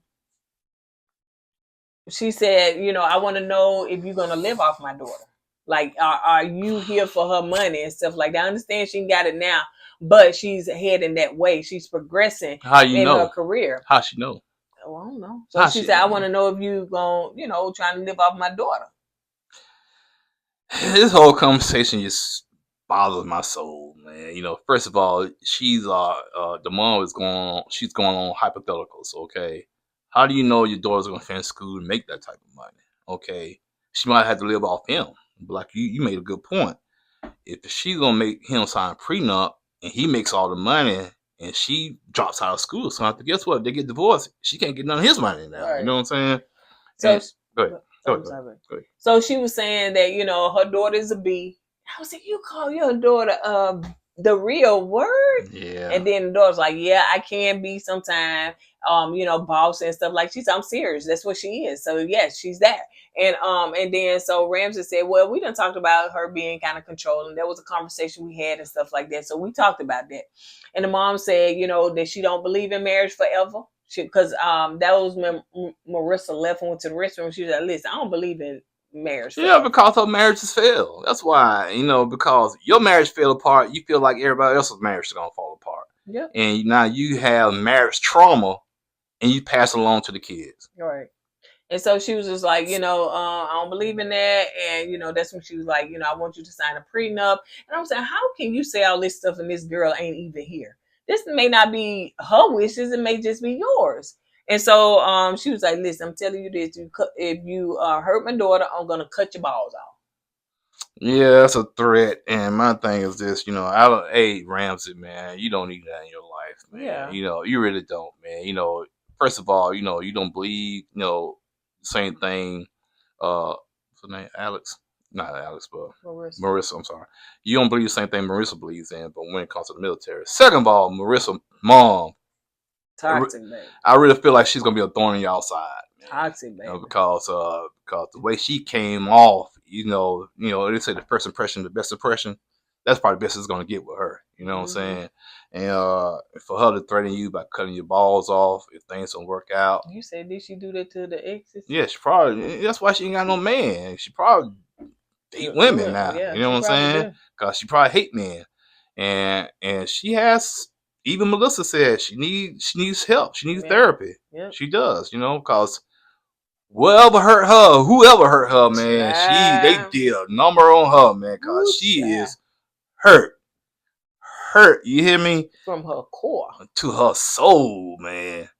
she said, I want to know if you're going to live off my daughter. Like, are you here for her money and stuff like that? I understand she got it now, but she's heading that way. She's progressing in her career. How she know? Oh, I don't know. So she said, I want to know if you going, trying to live off my daughter. This whole conversation just bothers my soul, man. First of all, she's the mom is she's going on hypotheticals, okay? How do you know your daughter's going to finish school and make that type of money? Okay, she might have to live off him. But like you made a good point. If she's going to make him sign a prenup and he makes all the money and she drops out of school. So after, guess what? They get divorced. She can't get none of his money now. Right. You know what I'm saying? So And, go ahead. I'm sorry. So she was saying that, you know, her daughter's a B. I was like, you call your daughter the real word? Yeah. And then the daughter's like, yeah, I can be sometimes, you know, boss and stuff. Like, I'm serious. That's what she is. So yes, she's that. And then so Ramsey said, well, we done talked about her being kind of controlling. There was a conversation we had and stuff like that. So we talked about that. And the mom said, you know, that she don't believe in marriage forever. Because that was when Marissa left and went to the restaurant. She was like, listen, I don't believe in marriage. Yeah, because her marriages fail. That's why, you know, because your marriage fell apart, you feel like everybody else's marriage is gonna fall apart. Yeah. And now you have marriage trauma, and you pass it along to the kids. Right. And so she was just like, you know, I don't believe in that. And, you know, that's when she was like, you know, I want you to sign a prenup. And I'm saying, how can you say all this stuff and this girl ain't even here? This may not be her wishes. It may just be yours. And so she was like, listen, I'm telling you this. If you hurt my daughter, I'm going to cut your balls off. Yeah, that's a threat. And my thing is this, you know, hey, Ramsey, man, you don't need that in your life, man. Yeah. You know, you really don't, man. You know, first of all, you know, you don't believe, you know, same thing. What's her name? Alex? Not Alex, but Marissa. I'm sorry. You don't believe the same thing Marissa believes in, but when it comes to the military. Second of all, Marissa, mom. Toxic, baby. I really feel like she's gonna be a thorn in y'all side. Toxic, baby. You know, because the way she came off, you know, they say the first impression, the best impression. That's probably the best it's gonna get with her. You know what I'm saying? And for her to threaten you by cutting your balls off if things don't work out. You said, did she do that to the exes? Yeah, she probably. That's why she ain't got no man. She probably date women now. Yeah, you know what I'm saying? Because she probably hate men, and she has. Even Melissa said she needs help. She needs therapy. Yeah. She does, you know, because whoever hurt her, man, they did a number on her, man, because she is hurt. You hear me? From her core to her soul, man.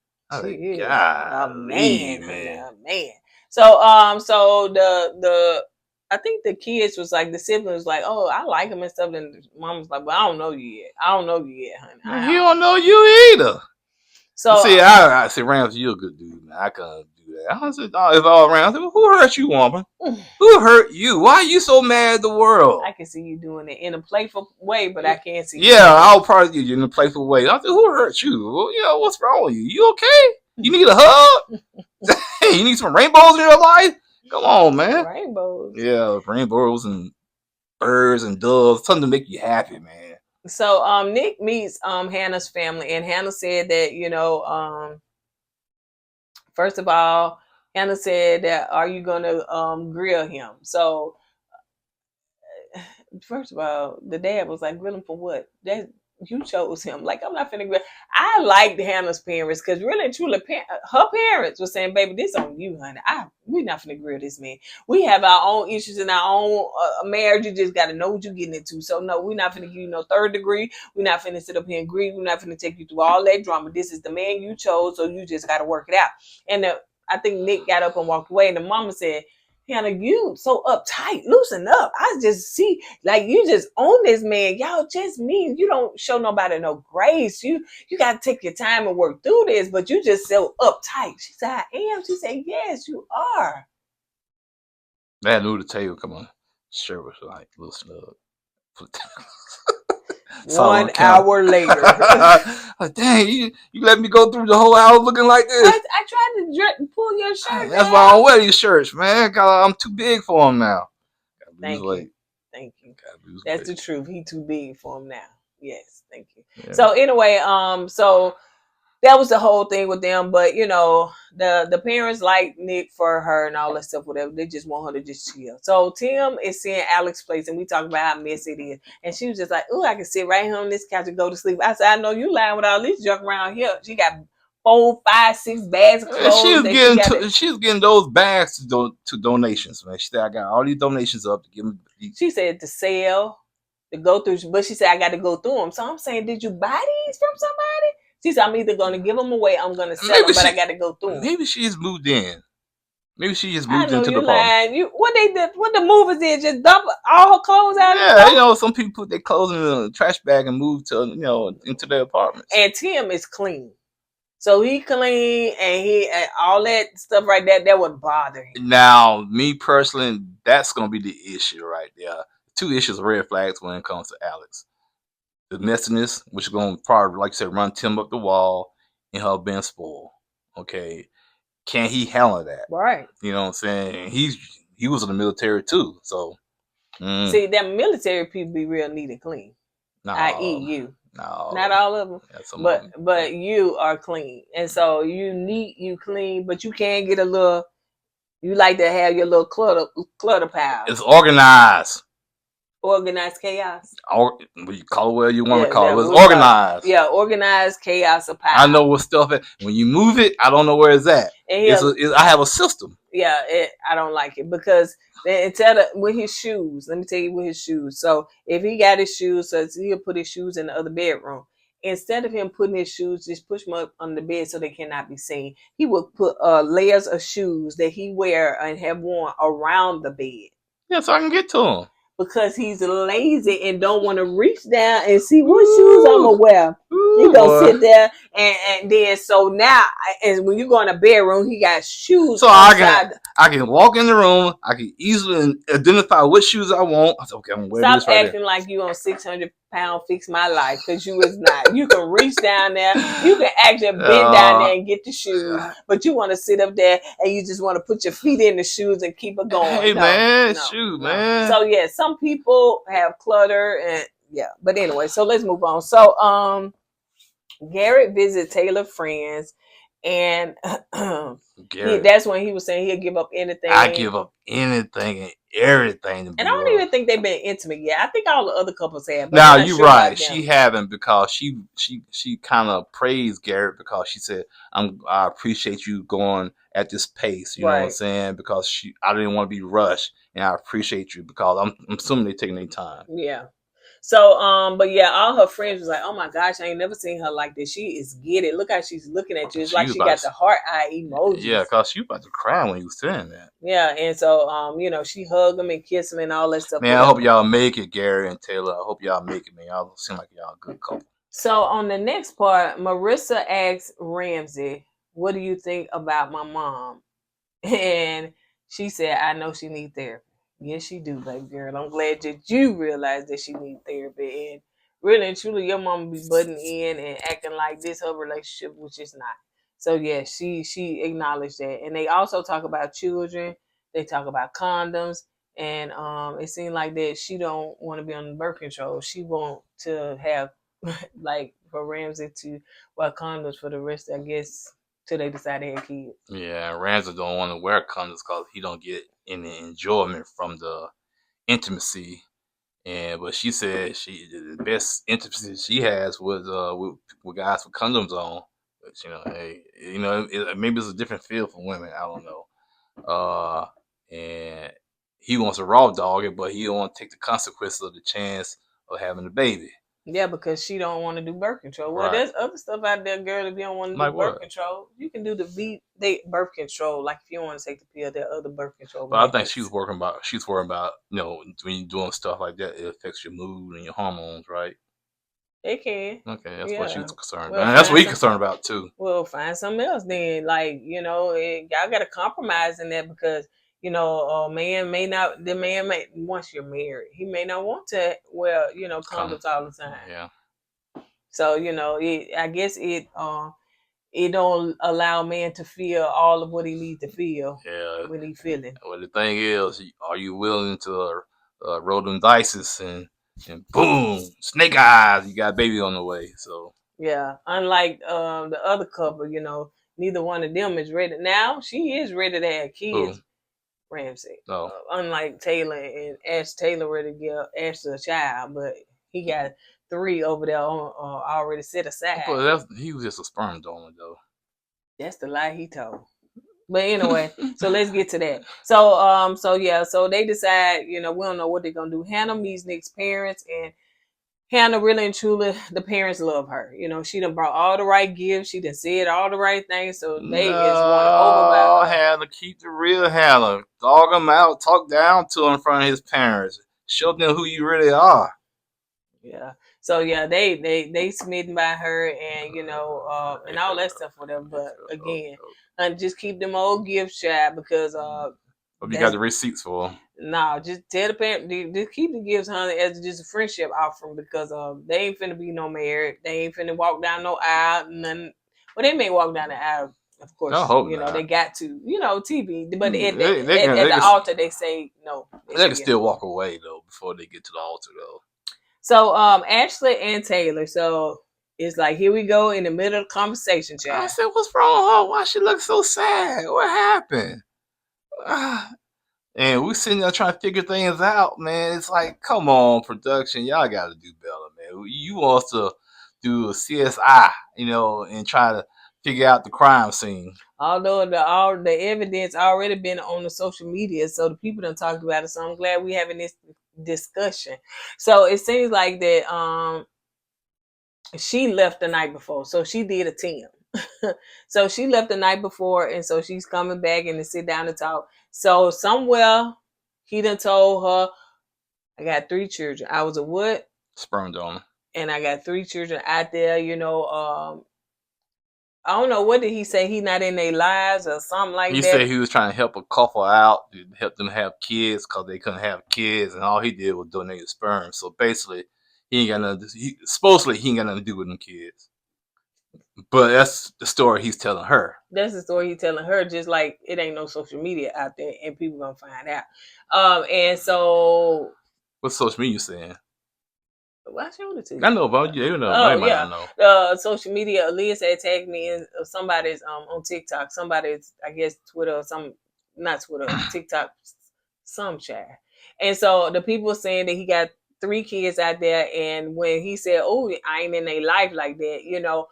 She is a man. So the I think the kids was like, the siblings like, oh, I like him and stuff. And mom was like, well, I don't know you yet, honey. He don't know you either. So see, I said, Rams, you're a good dude, man. I can't do that. I said, if all around, I said, well, who hurt you, woman? Who hurt you? Why are you so mad at the world? I can see you doing it in a playful way, but I can't see. Yeah, I'll probably do you in a playful way. I said, who hurt you? Well, you know, what's wrong with you? You okay? You need a hug? You need some rainbows in your life? Come on, man. Rainbows. Yeah, rainbows and birds and doves. Something to make you happy, man. So Nick meets Hannah's family, and Hannah said that, you know, first of all, Hannah said that, are you gonna grill him? So first of all, the dad was like, grill him for what? That you chose him. Like, I'm not finna grill. I liked Hannah's parents, because really and truly, her parents were saying, baby, this on you, honey. We're not finna grill this man. We have our own issues in our own marriage. You just got to know what you're getting into. So no, we're not finna give you no third degree. We're not finna sit up here and grieve. We're not finna take you through all that drama. This is the man you chose, so you just got to work it out. And I think Nick got up and walked away, and the mama said, Hannah, you so uptight, loosen up. I just see, like, you just own this man. Y'all just mean you don't show nobody no grace. You got to take your time and work through this, but you just so uptight. She said, I am. She said, yes, you are. Man, new to table, come on. Sure was like, loosen up. 1 hour later. Like, dang, you let me go through the whole hour looking like this. I tried to pull your shirt. That's why I don't wear these shirts, man. Cause I'm too big for them now. Thank you. That's the truth. He too big for him now. Yes, thank you. Yeah. So anyway, so that was the whole thing with them. But you know, the parents like Nick for her and all that stuff, whatever. They just want her to just chill. So Tim is seeing Alex's place, and we talk about how messy it is. And she was just like, "Oh, I can sit right here on this couch and go to sleep." I said, "I know you lying with all this junk around here." She got 4, 5, 6 bags of clothes. She was getting those bags to donations, man. She said, "I got all these donations up to give them." She said to sell, to go through, but she said, "I got to go through them." So I'm saying, did you buy these from somebody? She said, I'm either going to give them away, I'm going to sell them, but I got to go through them. Maybe she just moved in. Maybe she just moved into the apartment. What the movers did, just dump all her clothes out? know? some people put their clothes in a trash bag and move to into their apartments. And Tim is clean. So he clean and all that stuff right there, that would bother him. Now, me personally, that's gonna be the issue right there. Two issues of red flags when it comes to Alex. The messiness, which is gonna probably, like you said, run Tim up the wall, and her being spoiled. Okay. Can he handle that? Right. You know what I'm saying? He was in the military too, so See, them military people be real neat and clean. no, I.e. you. no, Not all of them. yeah, some of But them. but you are clean. And so you neat, you clean, but you can get a little, you like to have your little clutter pile. It's organized. Organized chaos. Or you call it whatever you want to Yeah, call it. It's we call it- organized. Yeah, organized chaos of pile. I know what stuff is. When you move it, I don't know where it's at. And I have a system. yeah, I don't like it because instead of with his shoes, let me tell you with his shoes. So if he got his shoes, so he'll put his shoes in the other bedroom. Instead of him putting his shoes, just push them up on the bed so they cannot be seen. He would put layers of shoes that he wear and have worn around the bed. Yeah, so I can get to them. Because he's lazy and don't want to reach down and see what shoes I'm gonna wear. He gonna sit there and then so now, and when you go in the bedroom, he got shoes. So I can walk in the room. I can easily identify what shoes I want. I said, okay, I'm gonna wear this Stop right acting like you on 600-pound fix my life, because you is not. You can reach down there. You can actually bend down there and get the shoes, but you want to sit up there and you just want to put your feet in the shoes and keep it going. Hey man, shoot, man. So yeah, some people have clutter and yeah, but anyway, so let's move on. So Garrett visited Taylor's friends, and that's when he was saying he'll give up anything. I give up anything and everything. And I don't even think they've been intimate yet. I think all the other couples have. But now you're right. She haven't, because she kind of praised Garrett because she said, I appreciate you going at this pace. You know what I'm saying? Because I didn't want to be rushed, and I appreciate you because I'm assuming they're taking their time. Yeah. So, but yeah, all her friends was like, "Oh my gosh, I ain't never seen her like this. She is get it. Look how she's looking at you. It's like she got the heart eye emoji." Yeah, because she about to cry when you was saying that. Yeah, and so, she hugged him and kissed him and all that stuff. Man, I hope y'all make it, Gary and Taylor. I hope y'all make it, man. Y'all seem like y'all a good couple. So on the next part, Marissa asks Ramsey, "What do you think about my mom?" And she said, "I know she needs therapy." Yes, she do, baby girl. I'm glad that you realize that she needs therapy. And really and truly, your mama be butting in and acting like this her relationship, which is not. So yeah, she acknowledged that. And they also talk about children. They talk about condoms. And it seemed like that she don't want to be on birth control. She want to have like for Ramsey to wear condoms for the rest, I guess, till they decide to have kids. Yeah, Ramsey don't want to wear condoms because he don't get any enjoyment from the intimacy. But she said the best intimacy she has was with guys with condoms on. But hey, maybe it's a different feel for women. I don't know. And he wants to raw dog it, but he don't want to take the consequences of the chance of having a baby. Yeah, because she don't want to do birth control. Well, there's other stuff out there, girl. If you don't want to do birth control, you can do the birth control. Like if you don't want to take the pill, there are other birth control. But I think she's worried about when you're doing stuff like that, it affects your mood and your hormones, right? It can. Okay, that's what she's concerned about. And that's what he's concerned about too. Well, find something else then. Like y'all got to compromise in that because. Man may not. The man may once you're married, he may not want to wear condoms all the time. Yeah. So I guess it don't allow man to feel all of what he needs to feel. Yeah. When he feeling. Well, the thing is, are you willing to roll them dices and boom, snake eyes? You got a baby on the way. So yeah, unlike the other couple, neither one of them is ready. Now she is ready to have kids. Ooh. Ramsey. Oh. Unlike Taylor and Ash, Taylor ready to give Ashley a child, but he got 3 over there already set aside. But he was just a sperm donor, though. That's the lie he told. But anyway, so let's get to that. So they decide, we don't know what they're gonna do. Hannah meets Nick's parents, and Hannah really and truly, the parents love her. She done brought all the right gifts. She done said all the right things. So they is want to overwhelm her. Hannah, keep the real Hannah. Dog him out. Talk down to him in front of his parents. Show them who you really are. Yeah. So yeah, they smitten by her, and and all that stuff, whatever. But again, and just keep them old gifts, child, because Hope you got the receipts for them. nah, just tell the parent, just keep the gifts, honey, as just a friendship offering, because they ain't finna be no married. They ain't finna walk down no aisle, nothing. Well, they may walk down the aisle, of course. I hope not. They got to, TV. But at They the can- altar, they say no. They can still walk away though before they get to the altar though. So Ashley and Taylor. So it's like, here we go in the middle of the conversation, I child. said, "What's wrong with her? Why she look so sad? What happened?" And we sitting there trying to figure things out, man. It's like, come on, production, y'all got to do better, man. You want us to do a CSI, and try to figure out the crime scene. Although the evidence already been on the social media, so the people done talked about it. So I'm glad we having this discussion. So it seems like that she left the night before, so she did a 10. So she left the night before, and so she's coming back and to sit down and talk. So somewhere he done told her, I got 3 children. I was a what? Sperm donor. And I got 3 children out there, I don't know, what did he say? He not in their lives or something like that. He said he was trying to help a couple out, help them have kids because they couldn't have kids, and all he did was donate his sperm. So basically, he ain't got nothing. Supposedly, he ain't got nothing to do with them kids. But that's the story he's telling her. That's the story he's telling her. Just like it ain't no social media out there, and people gonna find out. And so, what's social media saying? Well, I showed it to you. I know about you. Know. Oh, might yeah. not know. Social media. Elias had tagged me in somebody's on TikTok. Somebody's, I guess, Twitter or some, not Twitter, TikTok, some chat. And so the people saying that he got 3 kids out there, and when he said, "Oh, I ain't in their life like that,"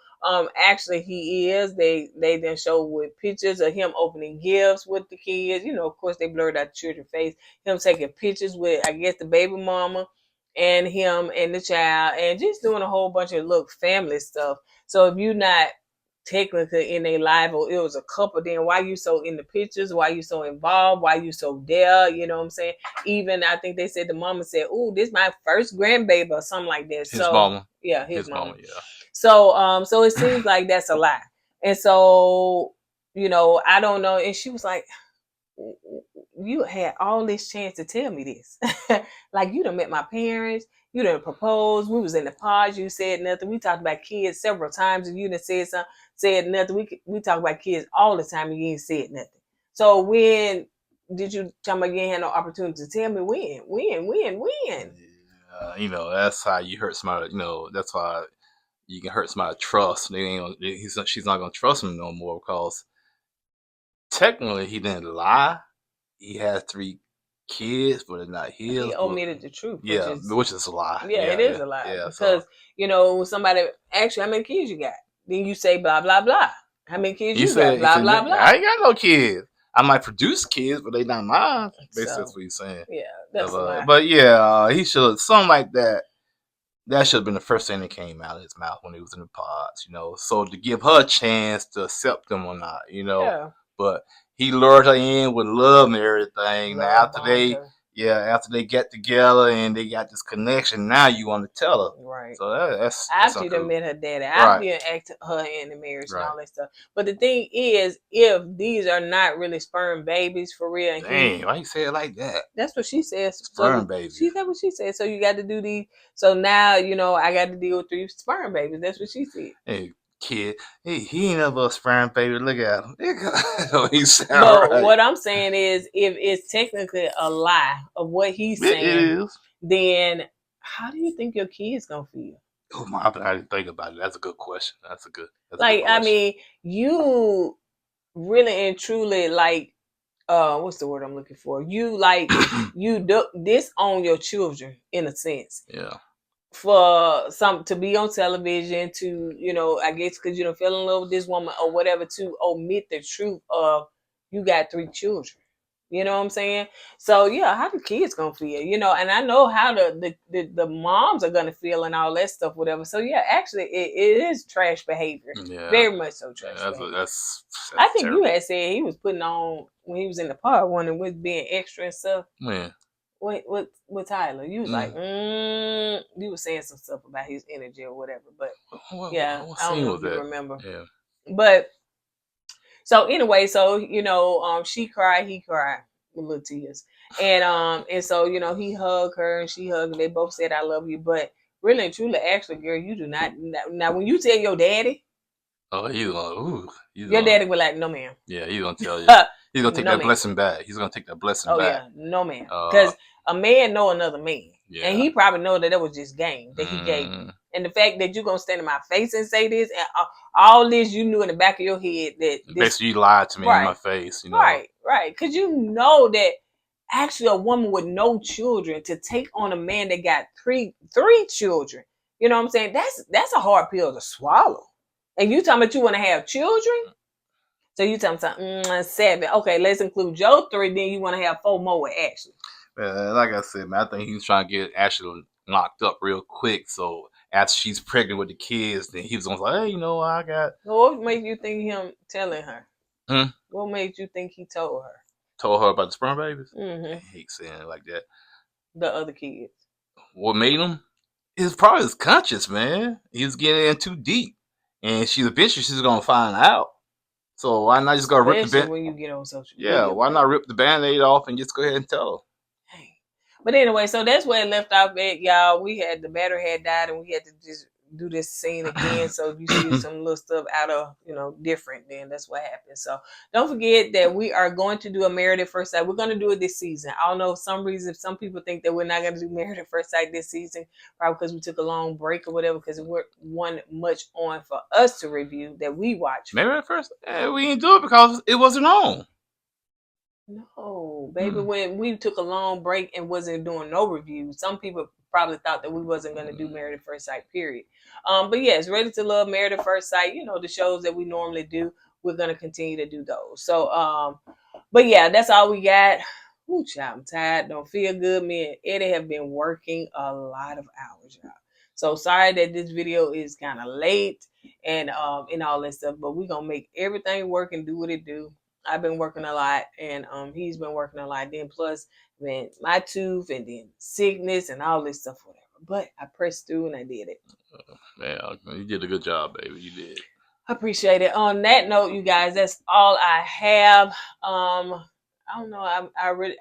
actually he is. They then show with pictures of him opening gifts with the kids. Of course they blurred out the children's face. Him taking pictures with, I guess, the baby mama and him and the child, and just doing a whole bunch of family stuff. So if you're not technically in a live, or it was a couple, then why you so in the pictures? Why you so involved? Why you so there? You know what I'm saying? Even I think they said the mama said, "Oh, this is my first grandbaby," or something like that. His mama. Yeah, his mama. Yeah. So it seems like that's a lie. And so, I don't know. And she was like, "You had all this chance to tell me this. Like, you done met my parents. You done proposed. We was in the pods. You said nothing. We talked about kids several times, and you done said nothing. We talk about kids all the time, and you ain't said nothing. So when did you tell me you ain't had no opportunity to tell me when? Yeah, that's how you hurt somebody. That's why you can hurt somebody's trust. She's not gonna trust him no more because technically he didn't lie. He has 3 kids, but it's not his. He omitted the truth. Yeah, which is a lie. Yeah, it is a lie. Yeah, because when somebody asks you how many kids you got, then you say blah blah blah. How many kids you got? Blah blah blah. I ain't got no kids. I might produce kids, but they not mine. Basically, that's what he's saying. Yeah, that's a lie. But yeah, he should something like that. That should have been the first thing that came out of his mouth when he was in the pods, So to give her a chance to accept them or not, Yeah. But he lured her in with love and everything. Now after they get together and they got this connection, now you want to tell her. Right. So that's after you done met her daddy, after you asked her in the marriage and all that stuff. But the thing is, if these are not really sperm babies for real, and dang, why you say it like that? That's what she says. Sperm babies. She said what she said. So you got to do these. So now I got to deal with 3 sperm babies. That's what she said. Hey, kid, he ain't never a sperm baby. Look at him. He sound right. What I'm saying is, if it's technically a lie of what he's saying, then how do you think your kid's gonna feel? Oh my! I didn't think about it. That's a good question. That's a good question. I mean, you really and truly what's the word I'm looking for? You you disown your children in a sense. Yeah. For some to be on television, to I guess because you don't fell in love with this woman or whatever, to omit the truth of you got 3 children. You know what I'm saying? So yeah, how the kids gonna feel? And I know how the moms are gonna feel and all that stuff, whatever. So yeah, actually it is trash behavior. Yeah. Very much so trash behavior. That's I think terrible. You had said he was putting on when he was in the pod one and was being extra and stuff. Man. with Tyler. You was like, you was saying some stuff about his energy or whatever. But yeah, what I don't scene know was if you that? remember. Yeah. But so anyway, so she cried, he cried with little tears, and so he hugged her and she hugged, and they both said I love you. But really and truly, actually, girl, you do not. Now, when you tell your daddy, Oh, he's gonna. Ooh, your daddy will like, no ma'am. Yeah, he's gonna tell you. He's gonna take No that ma'am. blessing back. He's gonna take that blessing Oh back. yeah, no ma'am. Because a man know another man, Yeah. and he probably know that was just game that he gave you. And the fact that you gonna stand in my face and say this, and all this, you knew in the back of your head that this, basically you lied to me in my face. Right. Because you know that actually a woman with no children to take on a man that got three children. You know what I'm saying? That's a hard pill to swallow. And you talking about you want to have children? So you tell me something, 7. Okay, let's include your 3. Then you want to have 4 more with Ashley. Like I said, man, I think he's trying to get Ashley knocked up real quick. So after she's pregnant with the kids, then he was gonna say, hey, I got. What made you think him telling her? What made you think he told her? Told her about the sperm babies? Mm-hmm. I hate saying it like that. The other kids. What made him? It's probably his conscience, man. He was getting in too deep, and she's gonna find out. So why not just go rip the band? When you get on social media. Yeah, why not rip the Band-Aid off and just go ahead and tell her? But anyway, so that's where it left off at, y'all. We had the battery had died, and we had to just do this scene again. So if you see some little stuff out of different, then that's what happened. So don't forget that we are going to do a Married at First Sight. We're going to do it this season. I don't know, for some reason some people think that we're not going to do Married at First Sight this season, probably because we took a long break or whatever, because there wasn't much on for us to review that we watched. Married at First? We didn't do it because it wasn't on. No, baby, when we took a long break and wasn't doing no reviews, some people probably thought that we wasn't going to do Married at First Sight, period. But yes, Ready to Love, Married at First Sight, the shows that we normally do, we're going to continue to do those. So, but yeah, that's all we got. Ooh, child, I'm tired. Don't feel good. Me and Eddie have been working a lot of hours, y'all. So sorry that this video is kind of late and all that stuff, but we're going to make everything work and do what it do. I've been working a lot, and he's been working a lot. Then plus, man, my tooth, and then sickness, and all this stuff, whatever. But I pressed through, and I did it. Yeah, you did a good job, baby. You did. I appreciate it. On that note, you guys, that's all I have. I don't know. I really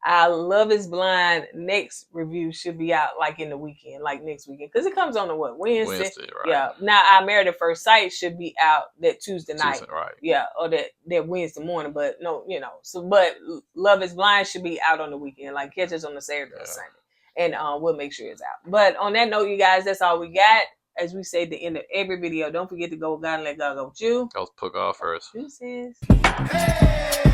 I Love Is Blind next review should be out like in the weekend, like next weekend, because it comes on Wednesday. Right. Yeah. Now I Married at First Sight should be out that Tuesday night. Right. Yeah, or that Wednesday morning. But no, So, but Love Is Blind should be out on the weekend, like catch us on the Saturday or Sunday, and we'll make sure it's out. But on that note, you guys, that's all we got. As we say at the end of every video, don't forget to go with God and let God go with you. Go put God first. Deuces. Hey!